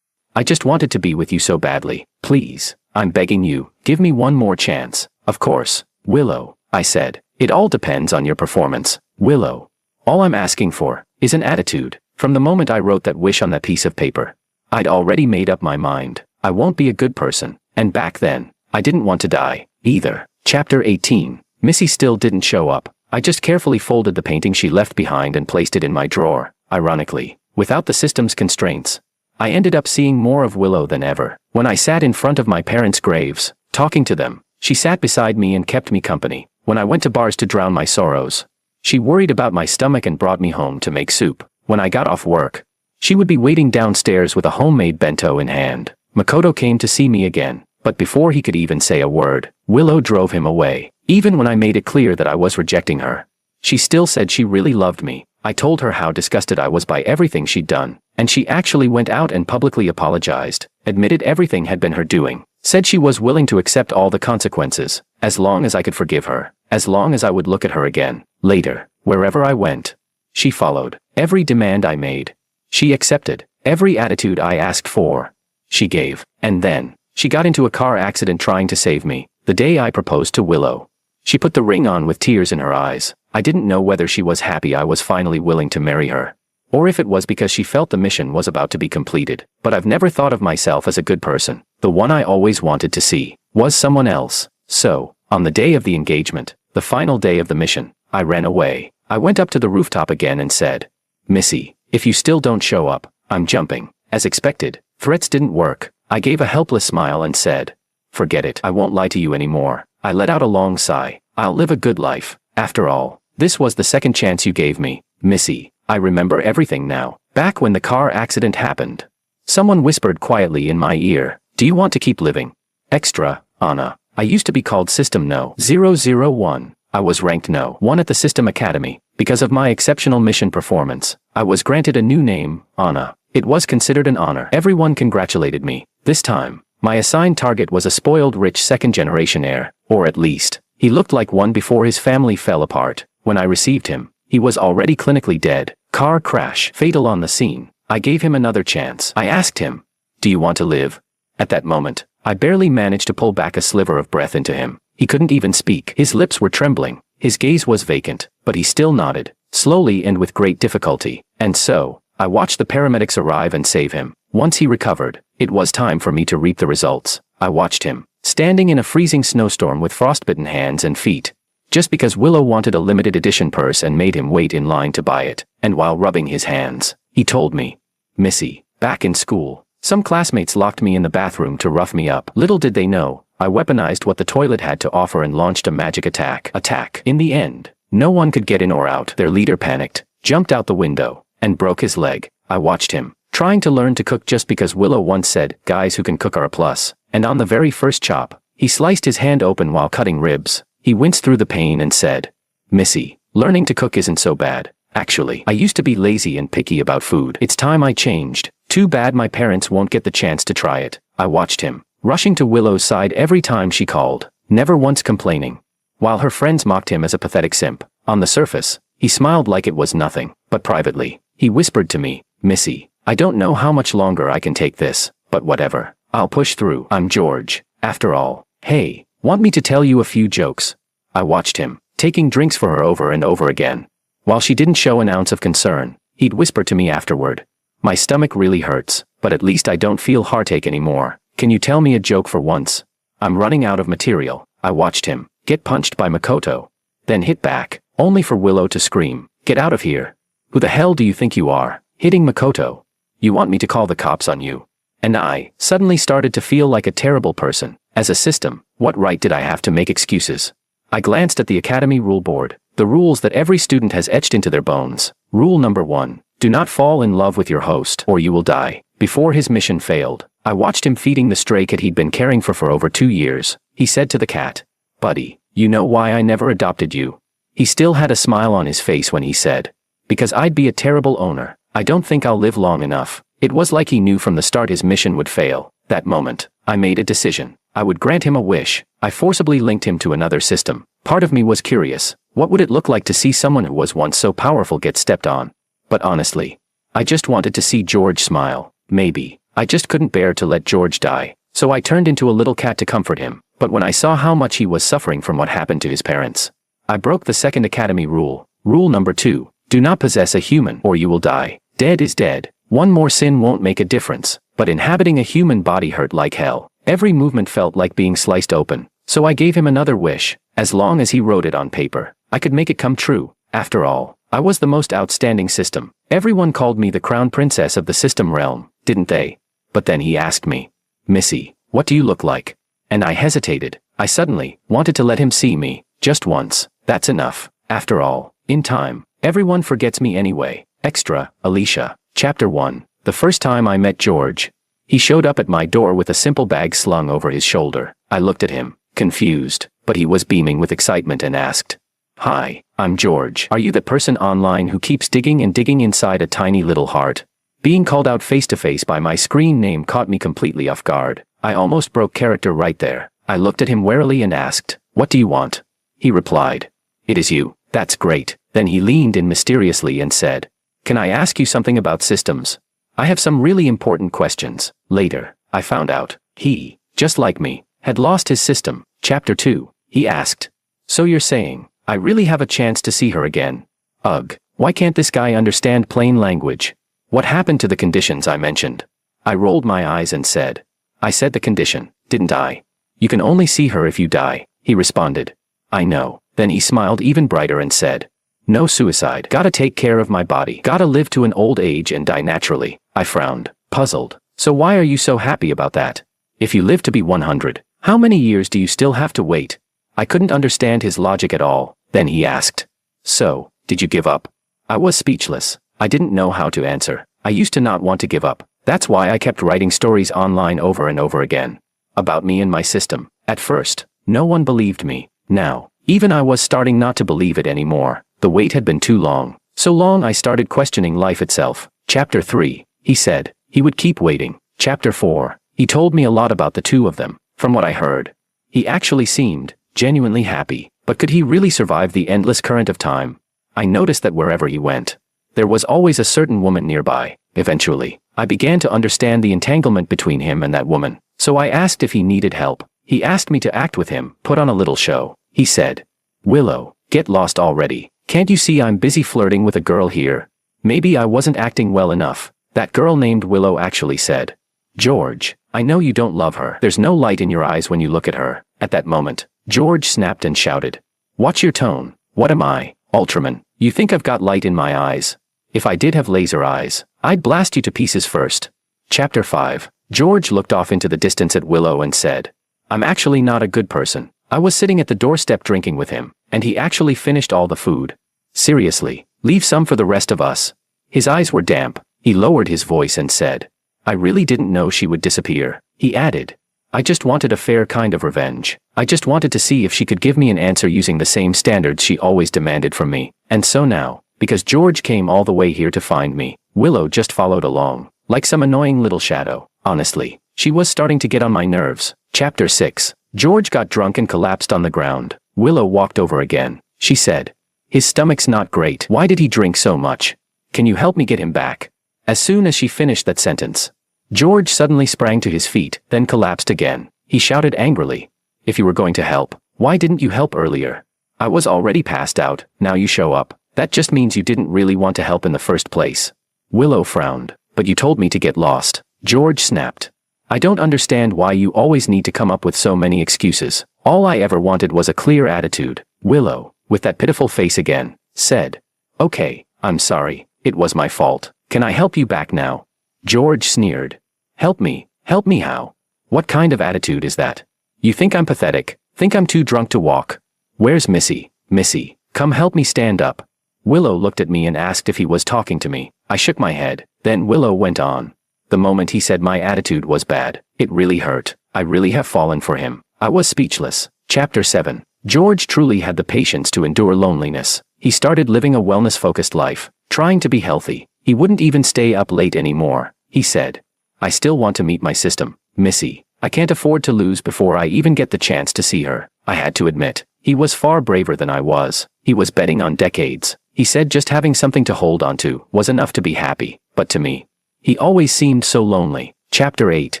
I just wanted to be with you so badly. Please, I'm begging you, give me one more chance." "Of course, Willow," I said. "It all depends on your performance. Willow, all I'm asking for is an attitude." From the moment I wrote that wish on that piece of paper, I'd already made up my mind. I won't be a good person. And back then, I didn't want to die, either. Chapter 18. Missy still didn't show up. I just carefully folded the painting she left behind and placed it in my drawer. Ironically, without the system's constraints, I ended up seeing more of Willow than ever. When I sat in front of my parents' graves, talking to them, she sat beside me and kept me company. When I went to bars to drown my sorrows, she worried about my stomach and brought me home to make soup. When I got off work, she would be waiting downstairs with a homemade bento in hand. Makoto came to see me again, but before he could even say a word, Willow drove him away. Even when I made it clear that I was rejecting her, she still said she really loved me. I told her how disgusted I was by everything she'd done, and she actually went out and publicly apologized, admitted everything had been her doing. Said she was willing to accept all the consequences, as long as I could forgive her, as long as I would look at her again, later, wherever I went. She followed every demand I made. She accepted every attitude I asked for. She gave, and then, she got into a car accident trying to save me, the day I proposed to Willow. She put the ring on with tears in her eyes. I didn't know whether she was happy I was finally willing to marry her, or if it was because she felt the mission was about to be completed. But I've never thought of myself as a good person. The one I always wanted to see was someone else. So, on the day of the engagement, the final day of the mission, I ran away. I went up to the rooftop again and said, "Missy, if you still don't show up, I'm jumping." As expected, threats didn't work. I gave a helpless smile and said, "Forget it. I won't lie to you anymore." I let out a long sigh. I'll live a good life. After all, this was the second chance you gave me, Missy. I remember everything now. Back when the car accident happened. Someone whispered quietly in my ear, "Do you want to keep living?" Extra, Anna. I used to be called System No. 001. I was ranked No. 1 at the System Academy. Because of my exceptional mission performance, I was granted a new name, Anna. It was considered an honor. Everyone congratulated me. This time, my assigned target was a spoiled rich second-generation heir, or at least, he looked like one before his family fell apart. When I received him, he was already clinically dead. Car crash, fatal on the scene. I gave him another chance. I asked him, "Do you want to live?" At that moment, I barely managed to pull back a sliver of breath into him. He couldn't even speak. His lips were trembling. His gaze was vacant, but he still nodded, slowly and with great difficulty. And so, I watched the paramedics arrive and save him. Once he recovered, it was time for me to reap the results. I watched him, standing in a freezing snowstorm with frostbitten hands and feet. Just because Willow wanted a limited edition purse and made him wait in line to buy it, and while rubbing his hands, he told me, "Missy, back in school, some classmates locked me in the bathroom to rough me up. Little did they know, I weaponized what the toilet had to offer and launched a magic attack. In the end, no one could get in or out. Their leader panicked, jumped out the window, and broke his leg. I watched him, trying to learn to cook just because Willow once said, guys who can cook are a plus. And on the very first chop, he sliced his hand open while cutting ribs. He winced through the pain and said, "Missy, learning to cook isn't so bad. Actually, I used to be lazy and picky about food. It's time I changed. Too bad my parents won't get the chance to try it." I watched him, rushing to Willow's side every time she called, never once complaining. While her friends mocked him as a pathetic simp, on the surface, he smiled like it was nothing, but privately, he whispered to me, "Missy, I don't know how much longer I can take this, but whatever. I'll push through. I'm George, after all. Hey, want me to tell you a few jokes?" I watched him, taking drinks for her over and over again. While she didn't show an ounce of concern, he'd whisper to me afterward, "My stomach really hurts, but at least I don't feel heartache anymore. Can you tell me a joke for once? I'm running out of material." I watched him get punched by Makoto, then hit back, only for Willow to scream, "Get out of here. Who the hell do you think you are, hitting Makoto? You want me to call the cops on you?" And I suddenly started to feel like a terrible person. As a system, what right did I have to make excuses? I glanced at the Academy rule board, the rules that every student has etched into their bones. Rule number 1, do not fall in love with your host or you will die. Before his mission failed, I watched him feeding the stray cat he'd been caring for over 2 years. He said to the cat, "Buddy, you know why I never adopted you?" He still had a smile on his face when he said, "Because I'd be a terrible owner. I don't think I'll live long enough." It was like he knew from the start his mission would fail. That moment, I made a decision. I would grant him a wish. I forcibly linked him to another system. Part of me was curious. What would it look like to see someone who was once so powerful get stepped on? But honestly, I just wanted to see George smile. Maybe, I just couldn't bear to let George die. So I turned into a little cat to comfort him. But when I saw how much he was suffering from what happened to his parents, I broke the second Academy rule. Rule number 2, do not possess a human or you will die. Dead is dead. One more sin won't make a difference. But inhabiting a human body hurt like hell. Every movement felt like being sliced open. So I gave him another wish. As long as he wrote it on paper, I could make it come true. After all, I was the most outstanding system. Everyone called me the crown princess of the system realm, didn't they? But then he asked me, "Missy, what do you look like?" And I hesitated. I suddenly wanted to let him see me, just once. That's enough. After all, in time, everyone forgets me anyway. Extra, Alicia. Chapter 1. The first time I met George, he showed up at my door with a simple bag slung over his shoulder. I looked at him, confused, but he was beaming with excitement and asked, "Hi, I'm George. Are you the person online who keeps digging and digging inside a tiny little heart?" Being called out face to face by my screen name caught me completely off guard. I almost broke character right there. I looked at him warily and asked, "What do you want?" He replied, "It is you. That's great." Then he leaned in mysteriously and said, "Can I ask you something about systems? I have some really important questions." Later, I found out, he, just like me, had lost his system. Chapter 2, he asked, "So you're saying, I really have a chance to see her again? Ugh, why can't this guy understand plain language? What happened to the conditions I mentioned?" I rolled my eyes and said, "I said the condition, didn't I? You can only see her if you die," he responded. "I know." Then he smiled even brighter and said, "No suicide. Gotta take care of my body. Gotta live to an old age and die naturally." I frowned, puzzled. "So why are you so happy about that? If you live to be 100, how many years do you still have to wait?" I couldn't understand his logic at all. Then he asked, "So, did you give up?" I was speechless. I didn't know how to answer. I used to not want to give up. That's why I kept writing stories online over and over again. About me and my system. At first, no one believed me. Now, even I was starting not to believe it anymore. The wait had been too long. So long I started questioning life itself. Chapter 3, he said, he would keep waiting. Chapter 4, he told me a lot about the two of them. From what I heard, he actually seemed genuinely happy. But could he really survive the endless current of time? I noticed that wherever he went, there was always a certain woman nearby. Eventually, I began to understand the entanglement between him and that woman. So I asked if he needed help. He asked me to act with him, put on a little show. He said, "Willow, get lost already. Can't you see I'm busy flirting with a girl here?" Maybe I wasn't acting well enough. That girl named Willow actually said, "George, I know you don't love her. There's no light in your eyes when you look at her." At that moment, George snapped and shouted, "Watch your tone. What am I, Ultraman? You think I've got light in my eyes? If I did have laser eyes, I'd blast you to pieces first." Chapter 5. George looked off into the distance at Willow and said, "I'm actually not a good person. I was sitting at the doorstep drinking with him, and he actually finished all the food. Seriously, leave some for the rest of us." His eyes were damp. He lowered his voice and said, "I really didn't know she would disappear." He added, "I just wanted a fair kind of revenge. I just wanted to see if she could give me an answer using the same standards she always demanded from me." And so now, because George came all the way here to find me, Willow just followed along, like some annoying little shadow. Honestly, she was starting to get on my nerves. Chapter 6. George got drunk and collapsed on the ground. Willow walked over again. She said, "His stomach's not great. Why did he drink so much? Can you help me get him back?" As soon as she finished that sentence, George suddenly sprang to his feet, then collapsed again. He shouted angrily, "If you were going to help, why didn't you help earlier? I was already passed out, now you show up. That just means you didn't really want to help in the first place." Willow frowned. "But you told me to get lost." George snapped. "I don't understand why you always need to come up with so many excuses. All I ever wanted was a clear attitude." Willow, with that pitiful face again, said, "Okay, I'm sorry. It was my fault. Can I help you back now?" George sneered. Help me how? What kind of attitude is that? You think I'm pathetic? Think I'm too drunk to walk? Where's Missy? Missy, come help me stand up." Willow looked at me and asked if he was talking to me. I shook my head. Then Willow went on. The moment he said my attitude was bad, it really hurt. I really have fallen for him. I was speechless. Chapter 7. George truly had the patience to endure loneliness. He started living a wellness-focused life, trying to be healthy. He wouldn't even stay up late anymore. He said, "I still want to meet my system, Missy. I can't afford to lose before I even get the chance to see her." I had to admit, he was far braver than I was. He was betting on decades. He said just having something to hold on to was enough to be happy. But to me, he always seemed so lonely. Chapter 8.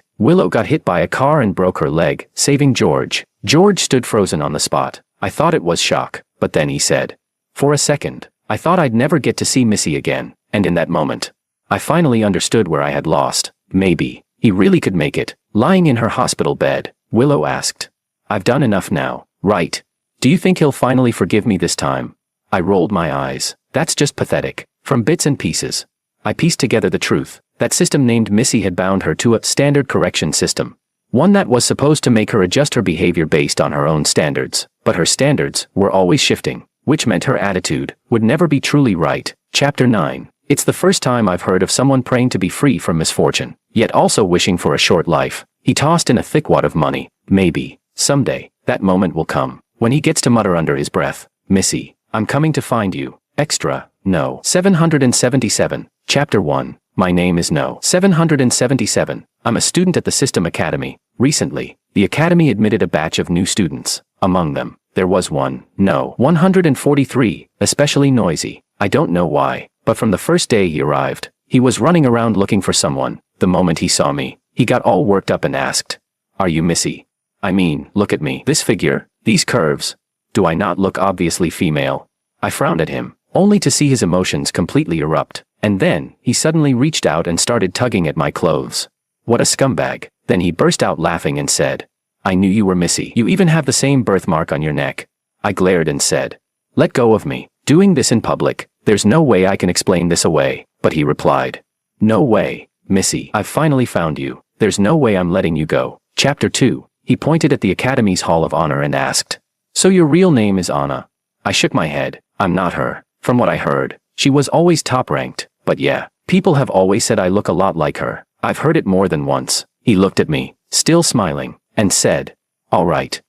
Willow got hit by a car and broke her leg, saving George. George stood frozen on the spot. I thought it was shock, but then he said, "For a second, I thought I'd never get to see Missy again." And in that moment, I finally understood where I had lost. Maybe he really could make it. Lying in her hospital bed, Willow asked, "I've done enough now, right? Do you think he'll finally forgive me this time?" I rolled my eyes. That's just pathetic. From bits and pieces, I pieced together the truth. That system named Missy had bound her to a standard correction system. One that was supposed to make her adjust her behavior based on her own standards. But her standards were always shifting, which meant her attitude would never be truly right. Chapter 9. It's the first time I've heard of someone praying to be free from misfortune, yet also wishing for a short life. He tossed in a thick wad of money. Maybe, someday, that moment will come, when he gets to mutter under his breath, "Missy, I'm coming to find you." Extra, no. 777. Chapter 1. My name is No. 777. I'm a student at the System Academy. Recently, the Academy admitted a batch of new students. Among them, there was one, No. 143, especially noisy. I don't know why, but from the first day he arrived, he was running around looking for someone. The moment he saw me, he got all worked up and asked, "Are you Missy? I mean, look at me. This figure, these curves. Do I not look obviously female?" I frowned at him, only to see his emotions completely erupt. And then, he suddenly reached out and started tugging at my clothes. What a scumbag. Then he burst out laughing and said, "I knew you were Missy. You even have the same birthmark on your neck." I glared and said, "Let go of me. Doing this in public, there's no way I can explain this away." But he replied, "No way, Missy. I've finally found you. There's no way I'm letting you go." Chapter 2. He pointed at the Academy's Hall of Honor and asked, "So your real name is Anna?" I shook my head. "I'm not her. From what I heard, she was always top-ranked. But yeah, people have always said I look a lot like her. I've heard it more than once." He looked at me, still smiling, and said, all right,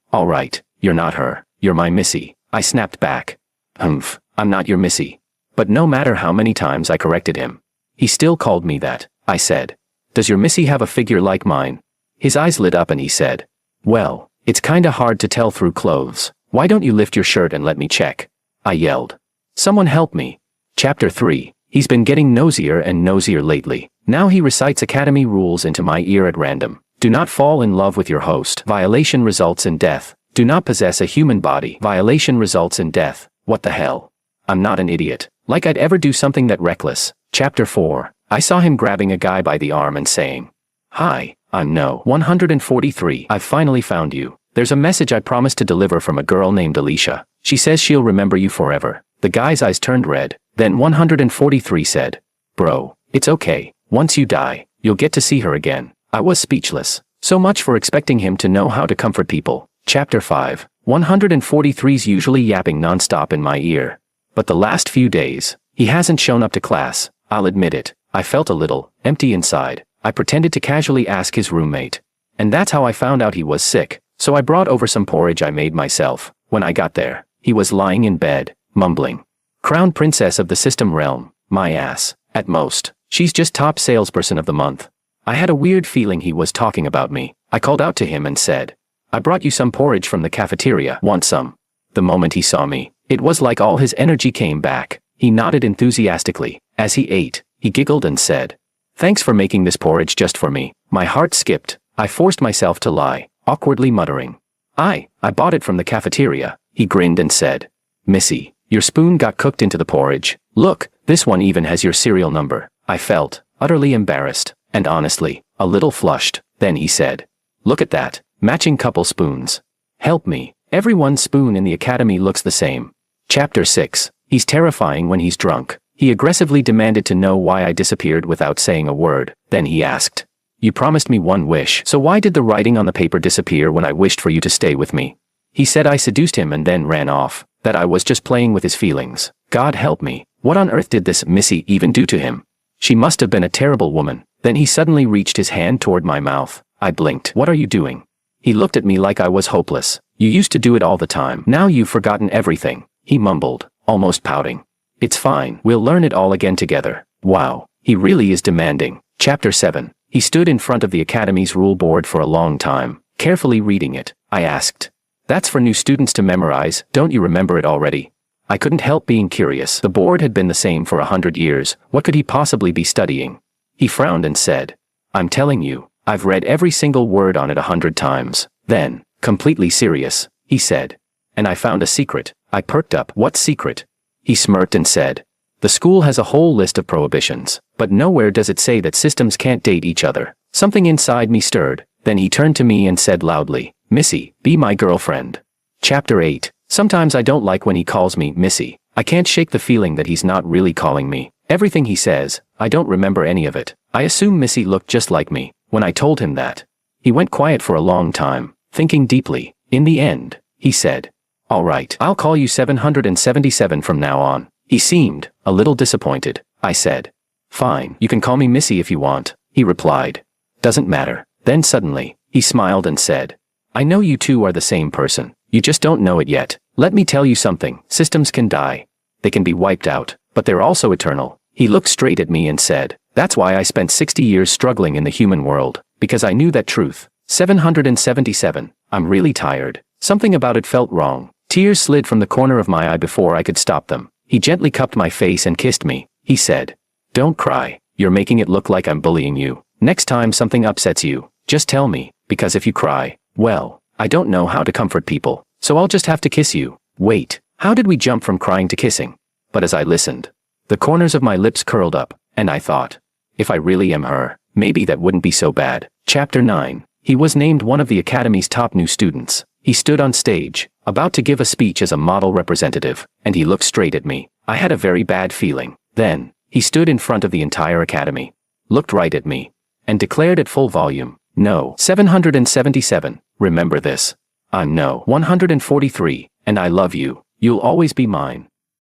you're not her. You're my Missy." I snapped back. "Humph, I'm not your Missy." But no matter how many times I corrected him, he still called me that. I said, "Does your Missy have a figure like mine?" His eyes lit up and he said, "Well, it's kinda hard to tell through clothes. Why don't you lift your shirt and let me check?" I yelled. "Someone help me." Chapter 3. He's been getting nosier and nosier lately. Now he recites Academy rules into my ear at random. Do not fall in love with your host. Violation results in death. Do not possess a human body. Violation results in death. What the hell? I'm not an idiot. Like I'd ever do something that reckless. Chapter 4. I saw him grabbing a guy by the arm and saying, "Hi, I'm No. 143. I've finally found you. There's a message I promised to deliver from a girl named Alicia. She says she'll remember you forever." The guy's eyes turned red. Then 143 said, "Bro, it's okay. Once you die, you'll get to see her again." I was speechless. So much for expecting him to know how to comfort people. Chapter 5. 143's usually yapping nonstop in my ear. But the last few days, he hasn't shown up to class. I'll admit it. I felt a little empty inside. I pretended to casually ask his roommate. And that's how I found out he was sick. So I brought over some porridge I made myself. When I got there, he was lying in bed, mumbling, "Crown Princess of the System Realm, my ass. At most, she's just top salesperson of the month." I had a weird feeling he was talking about me. I called out to him and said, "I brought you some porridge from the cafeteria. Want some?" The moment he saw me, it was like all his energy came back. He nodded enthusiastically. As he ate, he giggled and said, "Thanks for making this porridge just for me." My heart skipped. I forced myself to lie, awkwardly muttering, I bought it from the cafeteria." He grinned and said, "Missy, your spoon got cooked into the porridge. Look, this one even has your serial number." I felt utterly embarrassed, and honestly, a little flushed. Then he said, "Look at that, matching couple spoons. Help me, everyone's spoon in the Academy looks the same." Chapter 6. He's terrifying when he's drunk. He aggressively demanded to know why I disappeared without saying a word. Then he asked, "You promised me one wish, so why did the writing on the paper disappear when I wished for you to stay with me?" He said I seduced him and then ran off, that I was just playing with his feelings. God help me, what on earth did this Missy even do to him? She must have been a terrible woman. Then he suddenly reached his hand toward my mouth. I blinked. "What are you doing?" He looked at me like I was hopeless. "You used to do it all the time. Now you've forgotten everything," he mumbled, almost pouting. "It's fine. We'll learn it all again together." Wow, he really is demanding. Chapter 7. He stood in front of the Academy's rule board for a long time, carefully reading it. I asked, "That's for new students to memorize, don't you remember it already?" I couldn't help being curious. The board had been the same for 100 years. What could he possibly be studying? He frowned and said, "I'm telling you, I've read every single word on it 100 times. Then, completely serious, he said, "And I found a secret." I perked up. "What secret?" He smirked and said, "The school has a whole list of prohibitions, but nowhere does it say that systems can't date each other." Something inside me stirred. Then he turned to me and said loudly, "Missy, be my girlfriend." Chapter 8. Sometimes I don't like when he calls me Missy. I can't shake the feeling that he's not really calling me. Everything he says, I don't remember any of it. I assume Missy looked just like me. When I told him that, he went quiet for a long time, thinking deeply. In the end, he said, "All right, I'll call you 777 from now on." He seemed a little disappointed. I said, "Fine, you can call me Missy if you want." He replied, "Doesn't matter." Then suddenly, he smiled and said, "I know you two are the same person. You just don't know it yet. Let me tell you something. Systems can die. They can be wiped out, but they're also eternal. He looked straight at me and said, "That's why I spent 60 years struggling in the human world, because I knew that truth." 777. I'm really tired. Something about it felt wrong. Tears slid from the corner of my eye before I could stop them. He gently cupped my face and kissed me. He said, "Don't cry. You're making it look like I'm bullying you. Next time something upsets you, just tell me, because if you cry, well, I don't know how to comfort people, so I'll just have to kiss you." Wait, how did we jump from crying to kissing? But as I listened, the corners of my lips curled up, and I thought, if I really am her, maybe that wouldn't be so bad. Chapter 9. He was named one of the Academy's top new students. He stood on stage, about to give a speech as a model representative, and he looked straight at me. I had a very bad feeling. Then, he stood in front of the entire Academy, looked right at me, and declared at full volume, "No." 777. Remember this. I'm No. 143, and I love you. You'll always be mine.